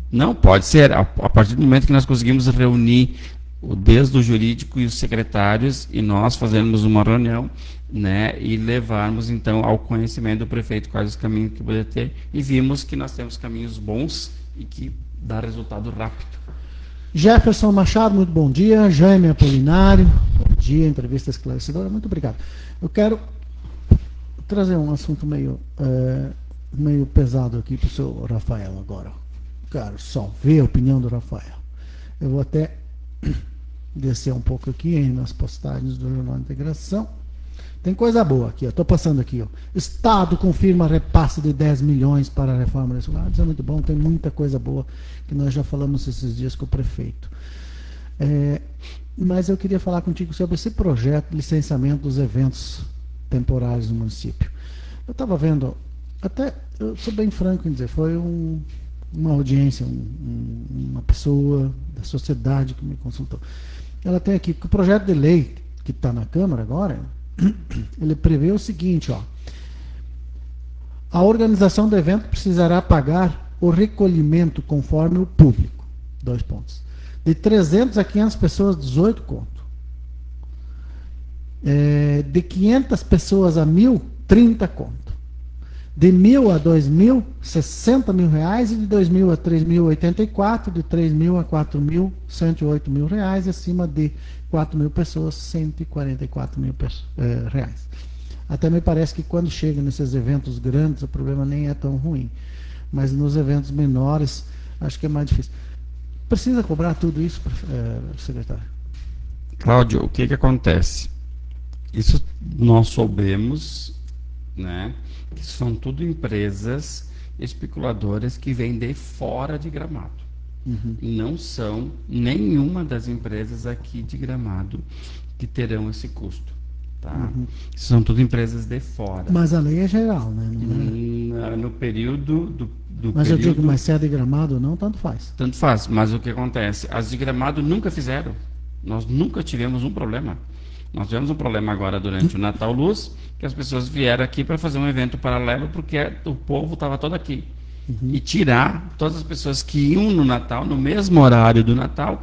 B: Não, pode ser. A partir do momento que nós conseguimos reunir desde o jurídico e os secretários, e nós fazermos uma reunião, né, e levarmos então ao conhecimento do prefeito quais os caminhos que poderia ter, e vimos que nós temos caminhos bons e que dá resultado rápido.
A: Jefferson Machado, muito bom dia. Jaime Apolinário, bom dia, entrevista esclarecedora, muito obrigado. Eu quero trazer um assunto meio pesado aqui para o seu Rafael agora. Quero só ver a opinião do Rafael. Eu vou até descer um pouco aqui nas postagens do Jornal de Integração. Tem coisa boa aqui, estou passando aqui. Ó. Estado confirma repasse de 10 milhões para a reforma da escola. Isso é muito bom, tem muita coisa boa que nós já falamos esses dias com o prefeito. Mas eu queria falar contigo sobre esse projeto de licenciamento dos eventos temporários no município. Eu estava vendo, até, eu sou bem franco em dizer, foi uma audiência, uma pessoa da sociedade que me consultou. Ela tem aqui que o projeto de lei que está na Câmara agora, ele prevê o seguinte, ó, a organização do evento precisará pagar o recolhimento conforme o público, 2 pontos, de 300 a 500 pessoas, 18 conto, de 500 pessoas a 1.000, 30 conto, de 1.000 a 2.000, 60 mil reais, e de 2.000 a 3.084, de 3.000 a 4.000, 108 mil reais, e acima de 4.000 pessoas, 144 mil reais. Até me parece que quando chega nesses eventos grandes, o problema nem é tão ruim. Mas nos eventos menores, acho que é mais difícil. Precisa cobrar tudo isso, secretário?
B: Cláudio, o que acontece? Isso nós soubemos, né, que são tudo empresas especuladoras que vêm de fora de Gramado. Não são nenhuma das empresas aqui de Gramado que terão esse custo. Tá? São tudo empresas de fora.
A: Mas a lei é geral, né?
B: No período do
A: Mas
B: período,
A: eu digo, mas se é de Gramado ou não, tanto faz.
B: Tanto faz, mas o que acontece? As de Gramado nunca fizeram. Nós nunca tivemos um problema. Nós tivemos um problema agora durante o Natal Luz, que as pessoas vieram aqui para fazer um evento paralelo, porque o povo estava todo aqui. E tirar todas as pessoas que iam no Natal, no mesmo horário do Natal,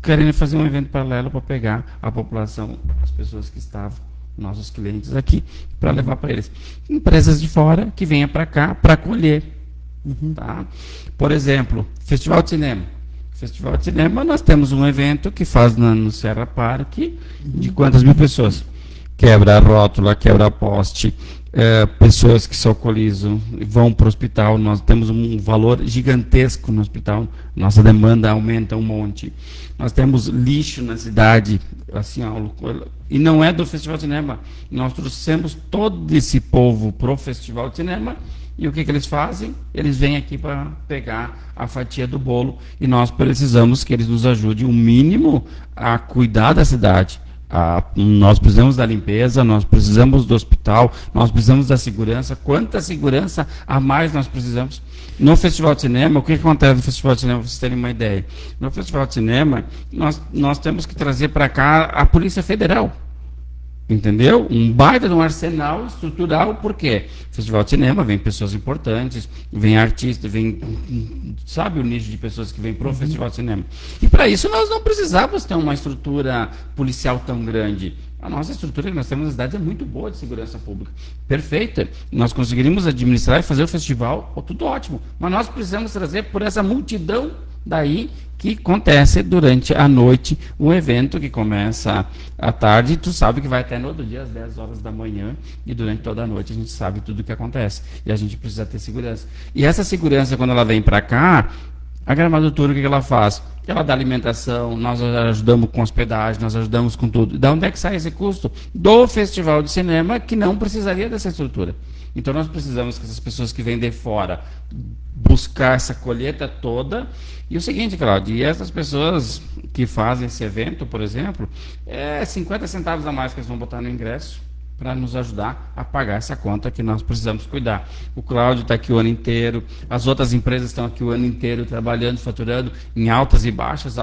B: querendo fazer um evento paralelo para pegar a população, as pessoas que estavam, nossos clientes aqui, para levar para eles. Empresas de fora que venham para cá para acolher. Tá? Por exemplo, Festival de Cinema. Festival de Cinema, nós temos um evento que faz no Serra Parque, de quantas mil pessoas? Quebra a rótula, quebra poste, pessoas que se alcoolizam vão para o hospital, nós temos um valor gigantesco no hospital, nossa demanda aumenta um monte. Nós temos lixo na cidade, assim, e não é do Festival de Cinema. Nós trouxemos todo esse povo para o Festival de Cinema, e o que eles fazem? Eles vêm aqui para pegar a fatia do bolo, e nós precisamos que eles nos ajudem o mínimo a cuidar da cidade. Nós precisamos da limpeza, nós precisamos do hospital, nós precisamos da segurança. Quanta segurança a mais nós precisamos? No Festival de Cinema, o que acontece no Festival de Cinema, para vocês terem uma ideia? No Festival de Cinema, nós temos que trazer para cá a Polícia Federal. Entendeu? Um baita de um arsenal estrutural, por quê? Festival de Cinema, vem pessoas importantes, vem artistas, vem, sabe o nicho de pessoas que vêm para o Festival de Cinema. E para isso nós não precisávamos ter uma estrutura policial tão grande. A nossa estrutura que nós temos na cidade é muito boa de segurança pública, perfeita. Nós conseguiríamos administrar e fazer o festival, tudo ótimo. Mas nós precisamos trazer por essa multidão daí que acontece durante a noite, um evento que começa à tarde, e tu sabe que vai até no outro dia às 10 horas da manhã, e durante toda a noite a gente sabe tudo o que acontece. E a gente precisa ter segurança. E essa segurança, quando ela vem para cá, a Gramado Tour, o que ela faz? Ela dá alimentação, nós ajudamos com hospedagem, nós ajudamos com tudo. Da onde é que sai esse custo? Do Festival de Cinema, que não precisaria dessa estrutura. Então nós precisamos que essas pessoas que vêm de fora buscar essa colheita toda. E o seguinte, Claudio, e essas pessoas que fazem esse evento, por exemplo, 50 centavos a mais que eles vão botar no ingresso para nos ajudar a pagar essa conta que nós precisamos cuidar. O Cláudio está aqui o ano inteiro, as outras empresas estão aqui o ano inteiro trabalhando, faturando em altas e baixas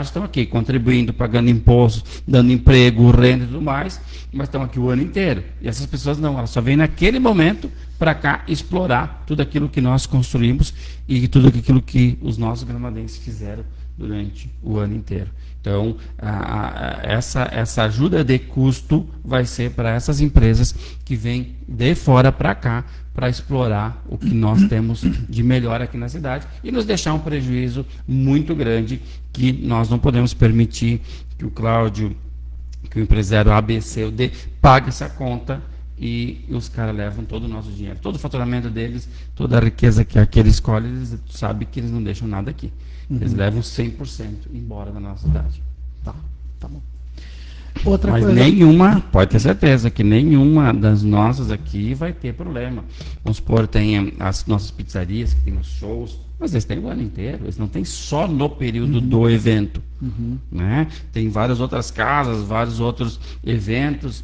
B: estão aqui, contribuindo, pagando impostos, dando emprego, renda e tudo mais, mas estão aqui o ano inteiro. E essas pessoas não, elas só vêm naquele momento para cá explorar tudo aquilo que nós construímos e tudo aquilo que os nossos gramadenses fizeram durante o ano inteiro. Então, essa ajuda de custo vai ser para essas empresas que vêm de fora para cá para explorar o que nós temos de melhor aqui na cidade e nos deixar um prejuízo muito grande que nós não podemos permitir que o Cláudio, que o empresário ABC ou D pague essa conta e os caras levam todo o nosso dinheiro, todo o faturamento deles, toda a riqueza que aquele escolhe, eles sabem que eles não deixam nada aqui. Eles levam 100% embora da nossa cidade.
A: Tá bom. Outra
B: Mas
A: coisa...
B: nenhuma, pode ter certeza que nenhuma das nossas aqui vai ter problema. Vamos supor, tem as nossas pizzarias, que tem os shows, mas eles têm o ano inteiro, eles não têm só no período do evento. Né? Tem várias outras casas, vários outros eventos.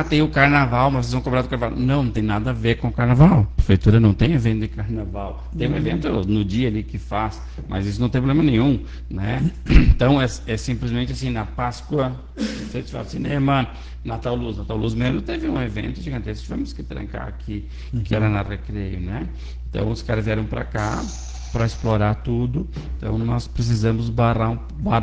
B: Tem o carnaval, mas vocês vão cobrar do carnaval. Não tem nada a ver com o carnaval. A prefeitura não tem evento de carnaval. Tem um evento no dia ali que faz, mas isso não tem problema nenhum. Né? Então é simplesmente assim, na Páscoa, Festival de Cinema, Natal Luz. Natal Luz mesmo teve um evento gigantesco, tivemos que trancar aqui, que era na Recreio. Né? Então os caras vieram para cá para explorar tudo, então nós precisamos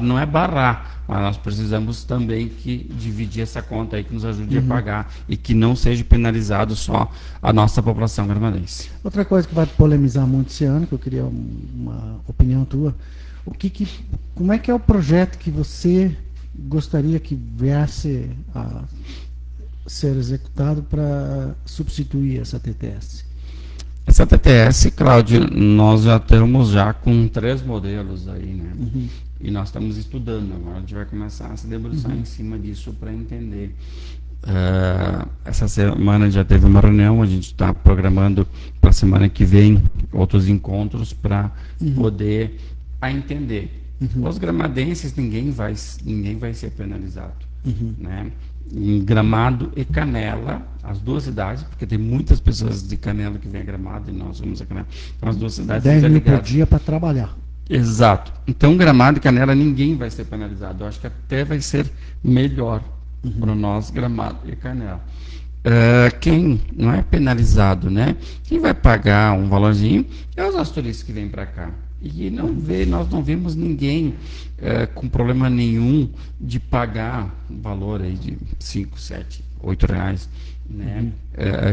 B: não é barrar, mas nós precisamos também que dividir essa conta aí, que nos ajude a pagar e que não seja penalizado só a nossa população gramadense.
A: Outra coisa que vai polemizar muito esse ano, que eu queria uma opinião tua, como é que é o projeto que você gostaria que viesse a ser executado para substituir essa TTS?
B: Essa TTS, Cláudio, nós já estamos com 3 modelos aí, né? E nós estamos estudando, agora a gente vai começar a se debruçar em cima disso para entender. Essa semana já teve uma reunião, a gente está programando para a semana que vem outros encontros para poder entender. Os gramadenses, ninguém vai ser penalizado, né? Em Gramado e Canela, as duas cidades, porque tem muitas pessoas de Canela que vêm a Gramado e nós vamos a Canela. Então as duas cidades
A: 10 mil por dia para trabalhar.
B: Exato. Então Gramado e Canela ninguém vai ser penalizado. Eu acho que até vai ser melhor para nós, Gramado e Canela. Quem não é penalizado, né? Quem vai pagar um valorzinho é os nossos turistas que vêm para cá. E nós não vemos ninguém com problema nenhum de pagar um valor aí de 5, 7, 8 reais, né?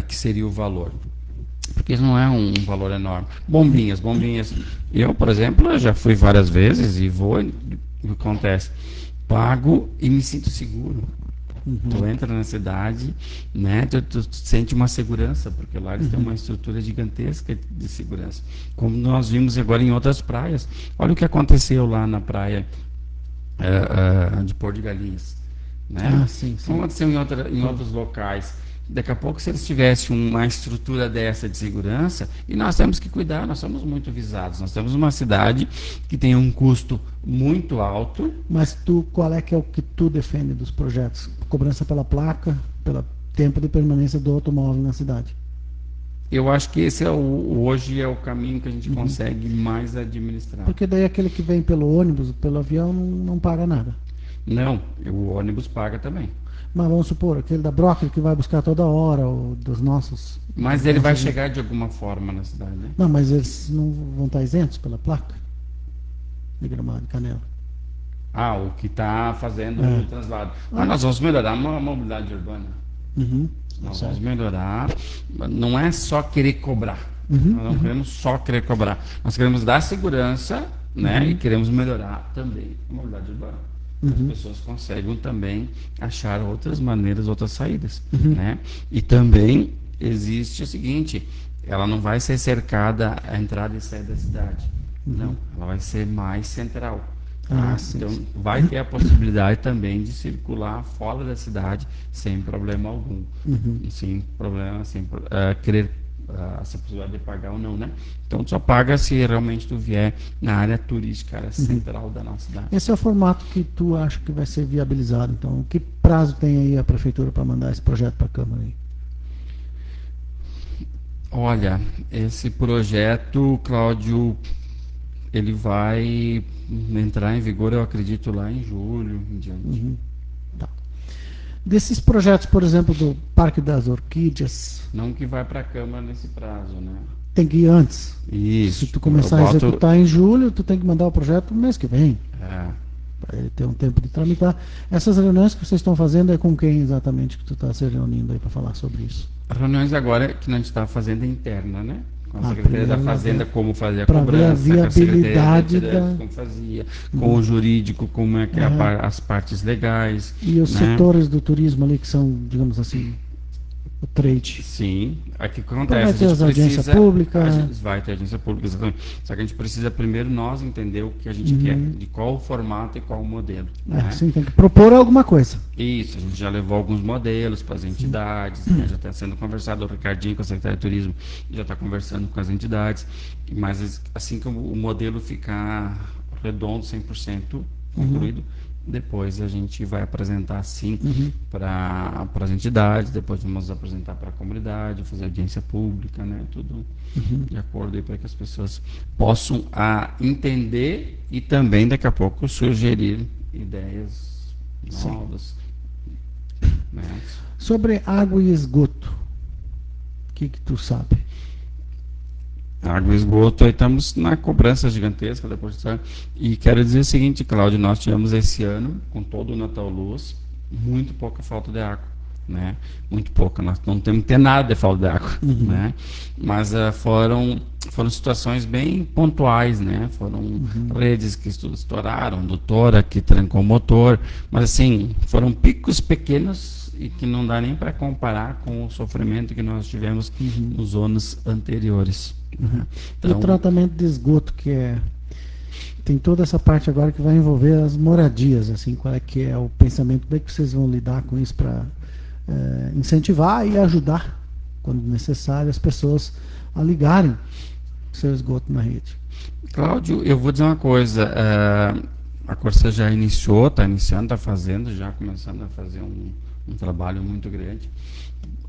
B: Que seria o valor. Porque isso não é um valor enorme. Bombinhas. Eu, por exemplo, já fui várias vezes e vou, o que acontece? Pago e me sinto seguro. Tu entra na cidade, né? Tu sente uma segurança, porque lá eles têm uma estrutura gigantesca de segurança. Como nós vimos agora em outras praias. Olha o que aconteceu lá na praia de Porto de Galinhas, né?
A: Sim.
B: Como aconteceu em outros locais. Daqui a pouco, se eles tivessem uma estrutura dessa de segurança, e nós temos que cuidar, nós somos muito visados. Nós temos uma cidade que tem um custo muito alto.
A: Mas qual é que é o que tu defende dos projetos? Cobrança pela placa, pelo tempo de permanência do automóvel na cidade?
B: Eu acho que esse hoje é o caminho que a gente consegue mais administrar.
A: Porque daí aquele que vem pelo ônibus, pelo avião, não paga nada.
B: Não, o ônibus paga também.
A: Mas vamos supor, aquele da Brócolis que vai buscar toda hora, ou dos nossos...
B: Mas ele vai chegar de alguma forma na cidade, né?
A: Não, mas eles não vão estar isentos pela placa de Gramado, de Canela.
B: O que está fazendo o translado. Mas nós vamos melhorar a mobilidade urbana. Nós vamos melhorar. Não é só querer cobrar. Nós não queremos só querer cobrar. Nós queremos dar segurança, né? E queremos melhorar também a mobilidade urbana. As pessoas conseguem também achar outras maneiras, outras saídas, né? E também existe o seguinte: ela não vai ser cercada a entrada e saída da cidade. Não, ela vai ser mais central. Então, vai ter a possibilidade também de circular fora da cidade sem problema algum. Sem problema, querer essa possibilidade de pagar ou não, né? Então, tu só paga se realmente tu vier na área turística, área central da nossa cidade.
A: Esse é o formato que tu acha que vai ser viabilizado. Então, que prazo tem aí a prefeitura para mandar esse projeto para a Câmara aí?
B: Olha, esse projeto, Cláudio, ele vai entrar em vigor, eu acredito, lá em julho, em diante.
A: Tá. Desses projetos, por exemplo, do Parque das Orquídeas...
B: Não que vai para a Câmara nesse prazo, né?
A: Tem que ir antes.
B: Isso.
A: Se tu começar a executar em julho, tu tem que mandar o projeto no mês que vem. Para ele ter um tempo de tramitar. Essas reuniões que vocês estão fazendo é com quem exatamente que tu está se reunindo aí para falar sobre isso?
B: As reuniões agora que a gente está fazendo é interna, né? Com a Secretaria da Fazenda, como fazer a cobrança,
A: ver a viabilidade
B: como fazia, com o jurídico, como é que é as partes legais.
A: E os setores do turismo ali que são, digamos assim, o trade.
B: Sim, aqui o que acontece?
A: Vai ter as audiências públicas.
B: Vai ter agência pública, exatamente. Só que a gente precisa primeiro nós entender o que a gente quer, de qual formato e qual modelo. Né?
A: Sim, tem que propor alguma coisa.
B: Isso, a gente já levou alguns modelos para as entidades, né? Já está sendo conversado, o Ricardinho, com a Secretaria de Turismo, já está conversando com as entidades, mas assim que o modelo ficar redondo, 100% concluído, depois a gente vai apresentar sim para as entidades, depois vamos apresentar para a comunidade, fazer audiência pública, né? Tudo de acordo aí para que as pessoas possam entender e também daqui a pouco sugerir ideias novas. Né?
A: Sobre água e esgoto, o que tu sabe?
B: Água e esgoto, aí estamos na cobrança gigantesca da Constituição. E quero dizer o seguinte, Cláudio, nós tivemos esse ano, com todo o Natal Luz, muito pouca falta de água, né? Muito pouca, nós não temos que ter nada de falta de água, né? Mas foram situações bem pontuais, né? Foram redes que estouraram, doutora que trancou o motor, mas assim, foram picos pequenos e que não dá nem para comparar com o sofrimento que nós tivemos nos anos anteriores.
A: Então, e o tratamento de esgoto, tem toda essa parte agora que vai envolver as moradias, assim, qual é que é o pensamento, como é que vocês vão lidar com isso para incentivar e ajudar, quando necessário, as pessoas a ligarem seu esgoto na rede?
B: Cláudio, eu vou dizer uma coisa, a Corsa já iniciou, está iniciando, está fazendo, já começando a fazer um trabalho muito grande.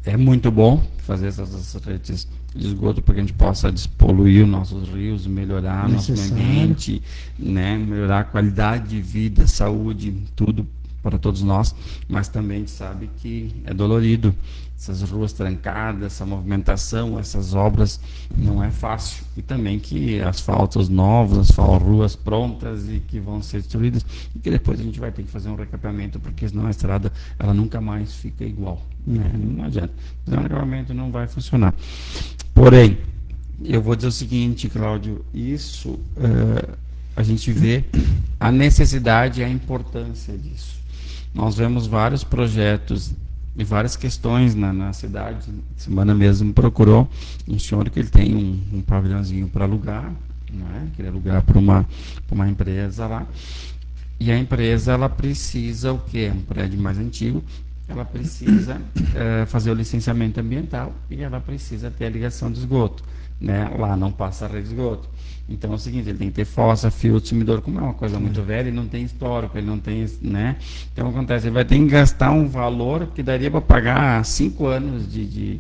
B: É muito bom fazer essas redes de esgoto para que a gente possa despoluir os nossos rios, melhorar nosso ambiente, né? Melhorar a qualidade de vida, saúde, tudo para todos nós, mas também a gente sabe que é dolorido. Essas ruas trancadas, essa movimentação, essas obras, não é fácil. E também que asfaltos novos, ruas prontas e que vão ser destruídas, e que depois a gente vai ter que fazer um recapeamento, porque senão a estrada ela nunca mais fica igual. Né? Não adianta. Fazer um recapeamento não vai funcionar. Porém, eu vou dizer o seguinte, Cláudio, isso a gente vê a necessidade e a importância disso. nós vemos vários projetos e várias questões na cidade. Semana mesmo procurou um senhor que ele tem um pavilhãozinho para alugar, né? Queria alugar para uma empresa lá. E a empresa, ela precisa o quê? Um prédio mais antigo, ela precisa fazer o licenciamento ambiental e ela precisa ter a ligação de esgoto, né? Lá não passa a rede de esgoto. Então é o seguinte, ele tem que ter fossa, filtro, sumidor, como é uma coisa muito velha, ele não tem histórico, ele não tem, né? Então acontece, ele vai ter que gastar um valor que daria para pagar 5 anos de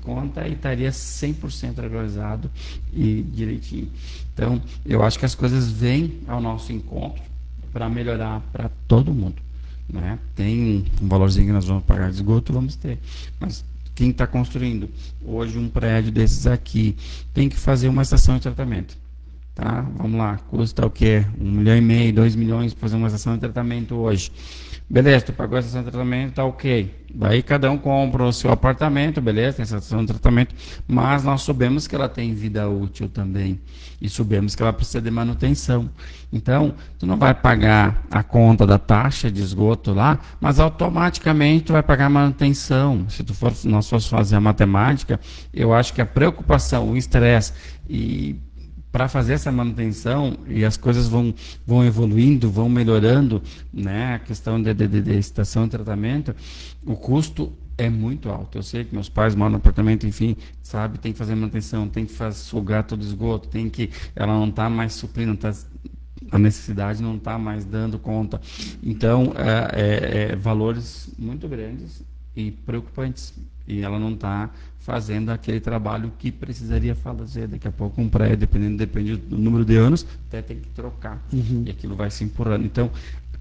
B: conta e estaria 100% regularizado e direitinho. Então, eu acho que as coisas vêm ao nosso encontro para melhorar para todo mundo, né? Tem um valorzinho que nós vamos pagar de esgoto, vamos ter, mas quem está construindo hoje um prédio desses aqui tem que fazer uma estação de tratamento, tá? Vamos lá, custa o quê? 1,5 milhão, 2 milhões para fazer uma estação de tratamento hoje. Beleza, tu pagou a estação de tratamento, tá ok. Daí cada um compra o seu apartamento, beleza, tem estação de tratamento, mas nós sabemos que ela tem vida útil também e sabemos que ela precisa de manutenção. Então, tu não vai pagar a conta da taxa de esgoto lá, mas automaticamente tu vai pagar a manutenção. Se nós fosse fazer a matemática, eu acho que a preocupação, o estresse e para fazer essa manutenção e as coisas vão evoluindo, vão melhorando, né? A questão de estação de tratamento, o custo é muito alto. Eu sei que meus pais moram no apartamento, enfim, sabe, tem que fazer manutenção, tem que sugar todo o esgoto, ela não está mais suprindo, a necessidade não está mais dando conta. Então, valores muito grandes e preocupantes. E ela não está fazendo aquele trabalho que precisaria fazer. Daqui a pouco um prédio, depende do número de anos, até tem que trocar. E aquilo vai se empurrando. Então,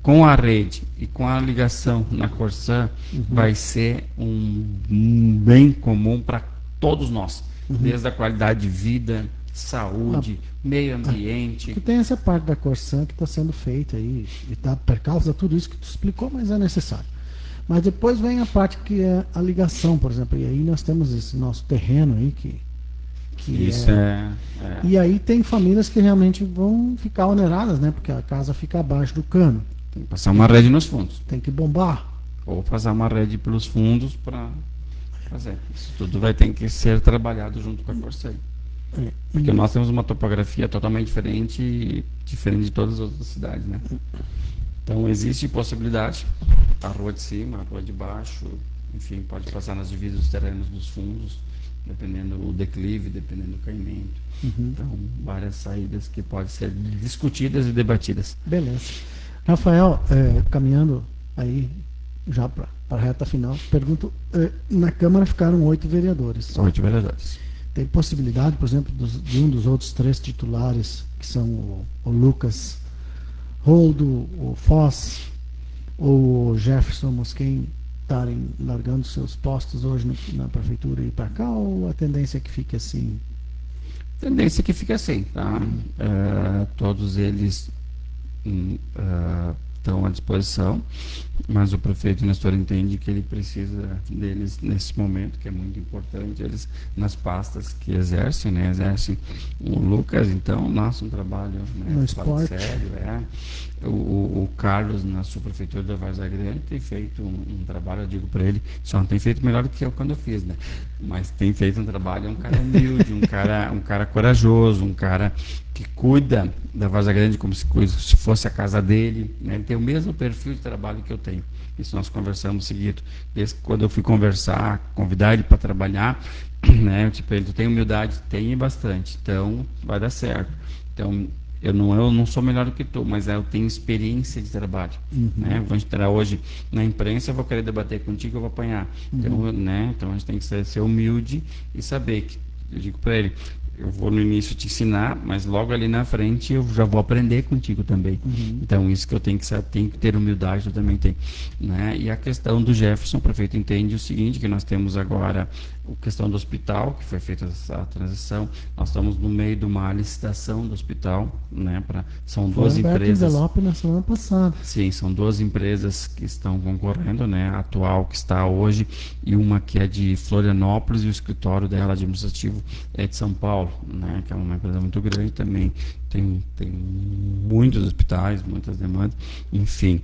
B: com a rede e com a ligação na Corsã, vai ser um bem comum para todos nós. Desde a qualidade de vida, saúde, meio ambiente.
A: Que tem essa parte da Corsã que está sendo feita aí, e tá por causa de tudo isso que tu explicou, mas é necessário. Mas depois vem a parte que é a ligação, por exemplo, e aí nós temos esse nosso terreno aí que
B: isso
A: E aí tem famílias que realmente vão ficar oneradas, né? Porque a casa fica abaixo do cano.
B: Tem que passar uma rede nos fundos.
A: Tem que bombar.
B: Ou passar uma rede pelos fundos para fazer. Isso tudo vai ter que ser trabalhado junto com a Corsã. Porque nós temos uma topografia totalmente diferente de todas as outras cidades, né? Então existe possibilidade, a rua de cima, a rua de baixo, enfim, pode passar nas divisas dos terrenos dos fundos, dependendo do declive, dependendo do caimento. Então, várias saídas que podem ser discutidas e debatidas.
A: Beleza. Rafael, caminhando aí já para a reta final, pergunto, na Câmara ficaram 8 vereadores.
B: 8 vereadores.
A: Tem possibilidade, por exemplo, de um dos outros 3 titulares, que são o Lucas Roldo, o Foz ou o Jefferson Mosquen, estarem largando seus postos hoje na prefeitura e ir para cá, ou a tendência é que fique assim?
B: Tendência é que fique assim, tá? Todos eles estão à disposição, mas o prefeito Nestor entende que ele precisa deles nesse momento, que é muito importante, eles nas pastas que exercem, né? Exercem o Lucas, então, nossa, um trabalho, né,
A: no esporte.
B: Sério, o Carlos, na subprefeitura da Várzea Grande, tem feito um trabalho, eu digo para ele, só não tem feito melhor do que eu quando eu fiz, né? Mas tem feito um trabalho, é um cara humilde, um cara corajoso, um cara que cuida da Várzea Grande como se fosse a casa dele, né? Ele tem o mesmo perfil de trabalho que eu tenho. Isso nós conversamos seguido. Desde quando eu fui convidar ele para trabalhar, né? Eu tipo, ele tem humildade, tem bastante, então vai dar certo. Então, eu não sou melhor do que tu, mas eu tenho experiência de trabalho, né? Vou entrar hoje na imprensa, eu vou querer debater contigo, eu vou apanhar. Então, né? Então a gente tem que ser humilde e saber que, eu digo para ele, eu vou no início te ensinar, mas logo ali na frente eu já vou aprender contigo também. Então isso que eu tenho que ter humildade, eu também tenho, né? E a questão do Jefferson, o prefeito entende o seguinte, que nós temos agora a questão do hospital, que foi feita a transição, nós estamos no meio de uma licitação do hospital, né? São duas empresas.
A: Envelope na semana passada.
B: Sim, são 2 empresas que estão concorrendo, né? A atual que está hoje e uma que é de Florianópolis, e o escritório dela administrativo é de São Paulo, né? Que é uma empresa muito grande também, tem muitos hospitais, muitas demandas, enfim.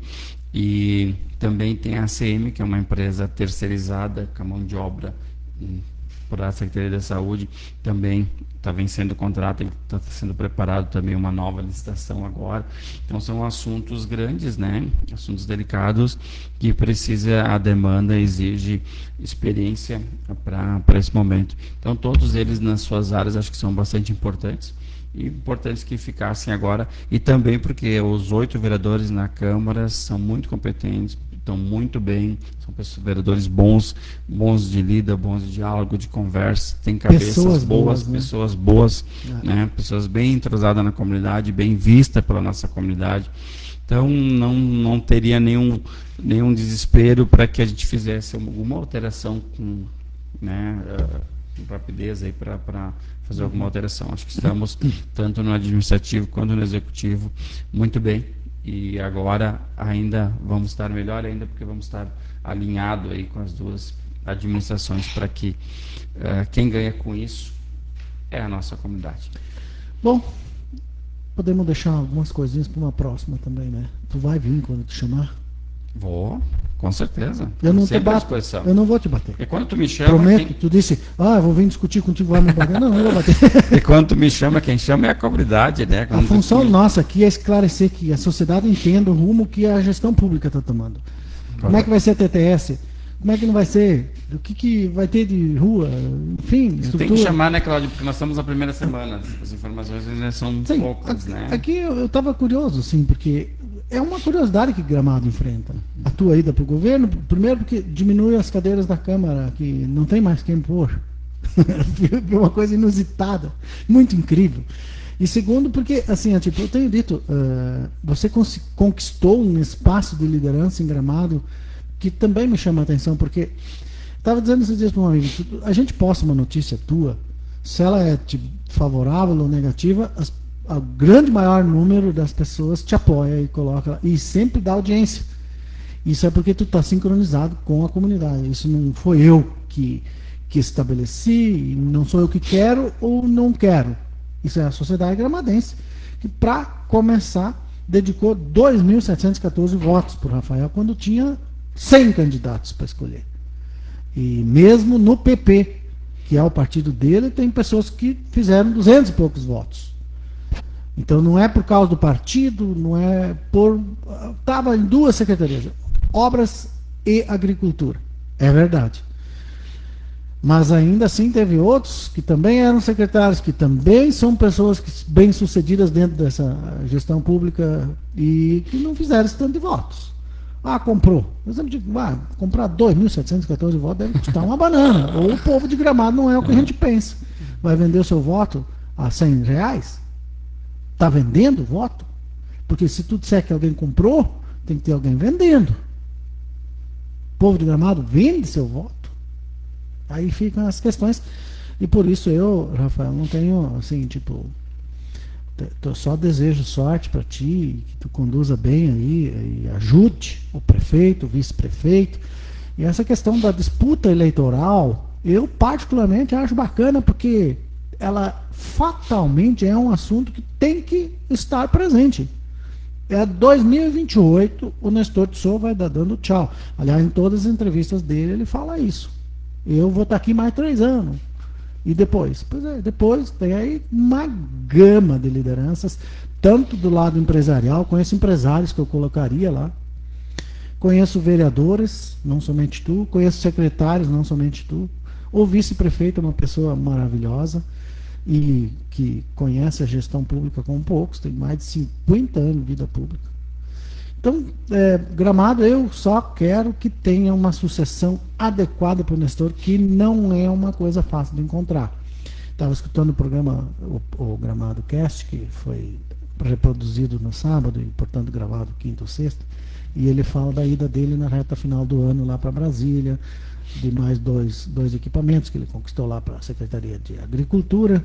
B: E também tem a ACM, que é uma empresa terceirizada com a mão de obra por a Secretaria da Saúde, também está vencendo o contrato, está sendo preparado também uma nova licitação agora. Então são assuntos grandes, né? Assuntos delicados que precisa, a demanda exige experiência para esse momento. Então todos eles nas suas áreas acho que são bastante importantes. E importantes que ficassem agora, e também porque os 8 vereadores na Câmara são muito competentes, estão muito bem, são vereadores bons de lida, bons de diálogo, de conversa, tem cabeças boas, pessoas boas, né? Pessoas bem entrosadas na comunidade, bem vistas pela nossa comunidade. Então não teria nenhum desespero para que a gente fizesse alguma alteração com, né, rapidez aí para fazer alguma alteração. Acho que estamos, tanto no administrativo quanto no executivo, muito bem. E agora ainda vamos estar melhor ainda, porque vamos estar alinhado aí com as duas administrações para que quem ganha com isso é a nossa comunidade.
A: Bom, podemos deixar algumas coisinhas para uma próxima também, né? Tu vai vir quando te chamar?
B: Vou, com certeza.
A: Eu não te bato, eu não vou te bater.
B: E quando tu me chama...
A: Prometo, tu disse, eu vou vir discutir contigo, vai me bater. Não vou bater.
B: E quando tu me chama, quem chama é a comunidade, né?
A: A função nossa aqui é esclarecer que a sociedade entenda o rumo que a gestão pública está tomando. Como é que vai ser a TTS? Como é que não vai ser? O que vai ter de rua? Enfim, estrutura.
B: Tem que chamar, né, Cláudio? Porque nós estamos na primeira semana. As informações ainda são poucas, né?
A: Aqui eu estava curioso, sim, porque é uma curiosidade que Gramado enfrenta. A tua ida para o governo, primeiro porque diminui as cadeiras da Câmara, que não tem mais quem pôr. É uma coisa inusitada, muito incrível. E segundo porque, assim, tipo, eu tenho dito, você conquistou um espaço de liderança em Gramado que também me chama a atenção, porque estava dizendo esses dias para um amigo, a gente posta uma notícia tua, se ela é favorável ou negativa, o grande maior número das pessoas te apoia e coloca e sempre dá audiência. Isso é porque tu está sincronizado com a comunidade. Isso não foi eu que estabeleci, não sou eu que quero ou não quero. Isso é a sociedade gramadense, que para começar dedicou 2.714 votos para o Rafael, quando tinha 100 candidatos para escolher. E mesmo no PP, que é o partido dele, tem pessoas que fizeram 200 e poucos votos. Então não é por causa do partido, não é por... Estava em 2 secretarias, obras e agricultura. É verdade. Mas ainda assim teve outros que também eram secretários, que também são pessoas bem-sucedidas dentro dessa gestão pública e que não fizeram esse tanto de votos. Comprou. Eu sempre digo, comprar 2.714 votos deve custar uma banana. Ou o povo de Gramado não é o que a gente pensa. Vai vender o seu voto a R$100? Está vendendo o voto? Porque se tu disser que alguém comprou, tem que ter alguém vendendo. O povo de Gramado vende seu voto. Aí ficam as questões. E por isso eu, Rafael, não tenho, assim, só desejo sorte para ti, que tu conduza bem aí, e ajude o prefeito, o vice-prefeito. E essa questão da disputa eleitoral, eu particularmente acho bacana, porque ela fatalmente é um assunto que tem que estar presente. 2028, o Nestor Tissot vai dar dando tchau. Aliás, em todas as entrevistas dele, ele fala isso. Eu vou estar aqui mais 3 anos. E depois? Depois tem aí uma gama de lideranças, tanto do lado empresarial, conheço empresários que eu colocaria lá, conheço vereadores, não somente tu, conheço secretários, não somente tu, o vice-prefeito é uma pessoa maravilhosa e que conhece a gestão pública como poucos, tem mais de 50 anos de vida pública. Então, Gramado, eu só quero que tenha uma sucessão adequada para o Nestor, que não é uma coisa fácil de encontrar. Estava escutando o programa, o Gramado Cast, que foi reproduzido no sábado, e portanto gravado quinta ou sexta, e ele fala da ida dele na reta final do ano lá para Brasília, de mais dois equipamentos que ele conquistou lá para a Secretaria de Agricultura,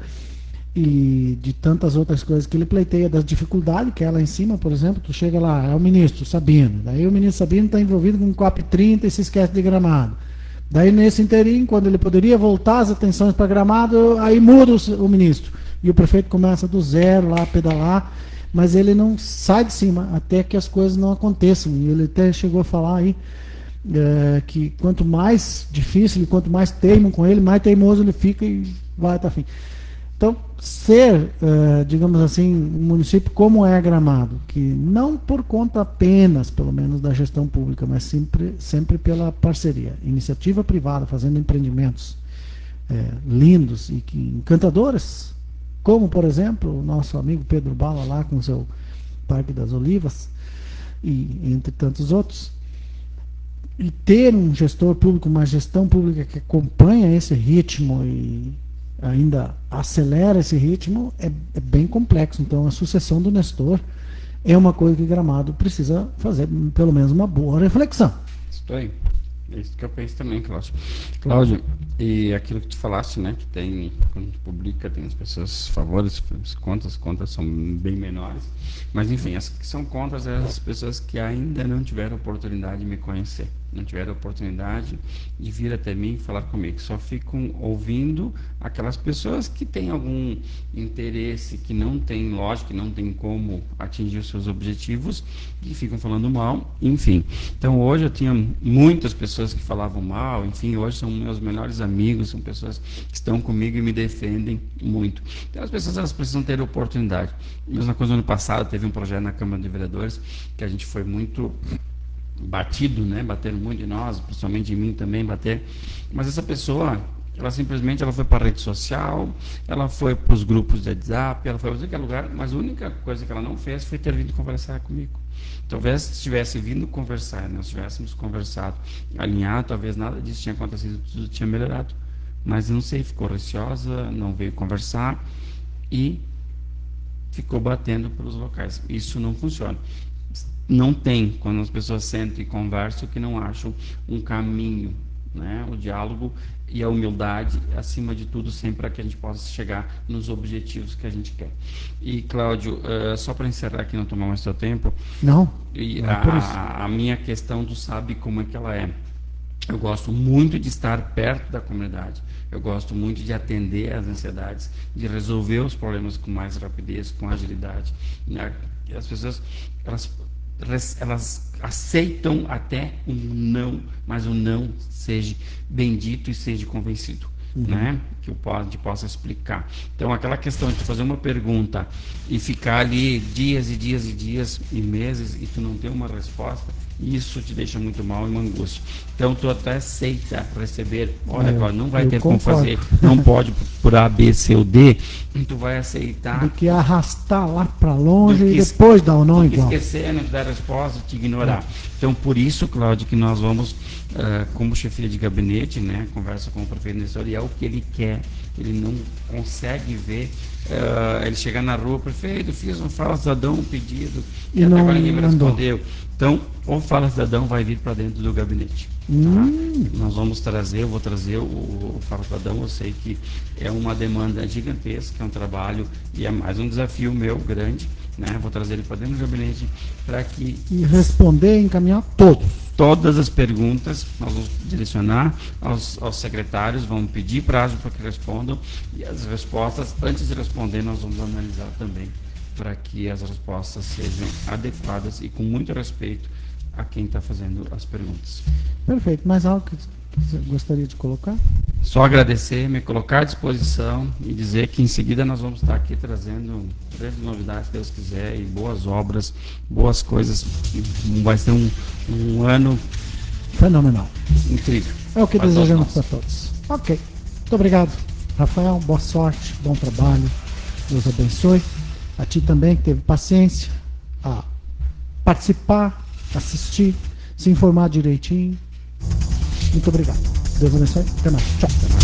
A: e de tantas outras coisas que ele pleiteia, das dificuldades que é lá em cima. Por exemplo, tu chega lá, é o ministro Sabino, daí o ministro Sabino está envolvido com o COP 30 e se esquece de Gramado. Daí nesse interim, quando ele poderia voltar as atenções para Gramado, aí muda o ministro, e o prefeito começa do zero lá a pedalar. mas ele não sai de cima até que as coisas não aconteçam. E ele até chegou a falar aí que quanto mais difícil e quanto mais teimam com ele, mais teimoso ele fica e vai até o fim. Então, ser, digamos assim, um município como é Gramado, que não por conta apenas, pelo menos, da gestão pública, mas sempre pela parceria, iniciativa privada, fazendo empreendimentos lindos e encantadores, como, por exemplo, o nosso amigo Pedro Bala lá com o seu Parque das Olivas, e entre tantos outros. E ter um gestor público, uma gestão pública que acompanha esse ritmo e ainda acelera esse ritmo, é bem complexo. Então, a sucessão do Nestor é uma coisa que Gramado precisa fazer, pelo menos, uma boa reflexão.
B: Estou aí. É isso que eu penso também, Cláudio. Cláudio, e aquilo que tu falaste, né, que tem, quando tu publica, tem as pessoas favores, as contas são bem menores, mas enfim, as que são contas é as pessoas que ainda não tiveram oportunidade de me conhecer, não tiveram oportunidade de vir até mim e falar comigo, só ficam ouvindo aquelas pessoas que têm algum interesse, que não tem lógica, que não tem como atingir os seus objetivos, e ficam falando mal, enfim. Então hoje eu tinha muitas pessoas que falavam mal, enfim, hoje são meus melhores amigos, são pessoas que estão comigo e me defendem muito. Então as pessoas, elas precisam ter oportunidade. Mesma coisa no ano passado, teve um projeto na Câmara de Vereadores que a gente foi muito batido, né? Bateram muito em nós, principalmente em mim também, bater. Mas essa pessoa, ela simplesmente foi para a rede social, ela foi para os grupos de WhatsApp, ela foi para qualquer lugar, mas a única coisa que ela não fez foi ter vindo conversar comigo. Talvez se tivesse vindo conversar, nós tivéssemos conversado, alinhado, talvez nada disso tinha acontecido, tudo tinha melhorado. Mas não sei, ficou receosa, não veio conversar e ficou batendo pelos locais. Isso não funciona. Não tem, quando as pessoas sentam e conversam, que não acham um caminho, né? O diálogo e a humildade, acima de tudo, sempre para que a gente possa chegar nos objetivos que a gente quer. E, Cláudio, só para encerrar aqui, não tomar mais seu tempo,
A: não
B: a minha questão, tu sabe como é que ela é. Eu gosto muito de estar perto da comunidade, eu gosto muito de atender às ansiedades, de resolver os problemas com mais rapidez, com agilidade. As pessoas, elas aceitam até um não, mas o não seja bendito e seja convencido, né? Que a gente possa explicar. Então, aquela questão de tu fazer uma pergunta e ficar ali dias e dias e dias e meses e tu não ter uma resposta, isso te deixa muito mal e uma angústia. Então, tu até aceita receber, olha, agora não vai ter como fazer, não pode por A, B, C ou D, tu vai aceitar.
A: Do que arrastar lá para longe e depois dar o não igual.
B: Esquecer, não te dar resposta, te ignorar. Então, por isso, Cláudio, que nós vamos, como chefia de gabinete, né, conversa com o prefeito Nestor, e é o que ele quer, ele não consegue ver. Ele chega na rua, prefeito, fiz um Fala Cidadão, um pedido, e até agora ninguém me respondeu. Então, o Fala Cidadão vai vir para dentro do gabinete. Tá? Nós vamos trazer, eu vou trazer o Fala Cidadão, eu sei que é uma demanda gigantesca, é um trabalho e é mais um desafio meu grande, né? Vou trazer ele para dentro do gabinete para que...
A: E responder e encaminhar
B: todas as perguntas, nós vamos direcionar aos secretários, vamos pedir prazo para que respondam, e as respostas, antes de responder, nós vamos analisar também, para que as respostas sejam adequadas e com muito respeito a quem está fazendo as perguntas.
A: Perfeito. Mais algo que você gostaria de colocar?
B: Só agradecer, me colocar à disposição e dizer que em seguida nós vamos estar aqui trazendo grandes novidades, se Deus quiser, e boas obras, boas coisas. Vai ser um ano
A: fenomenal.
B: Incrível.
A: É o que desejamos para todos. Ok. Muito obrigado, Rafael. Boa sorte, bom trabalho. Deus abençoe. A ti também, que teve paciência a participar, assistir, se informar direitinho. Muito obrigado. Deus abençoe. Até mais. Tchau.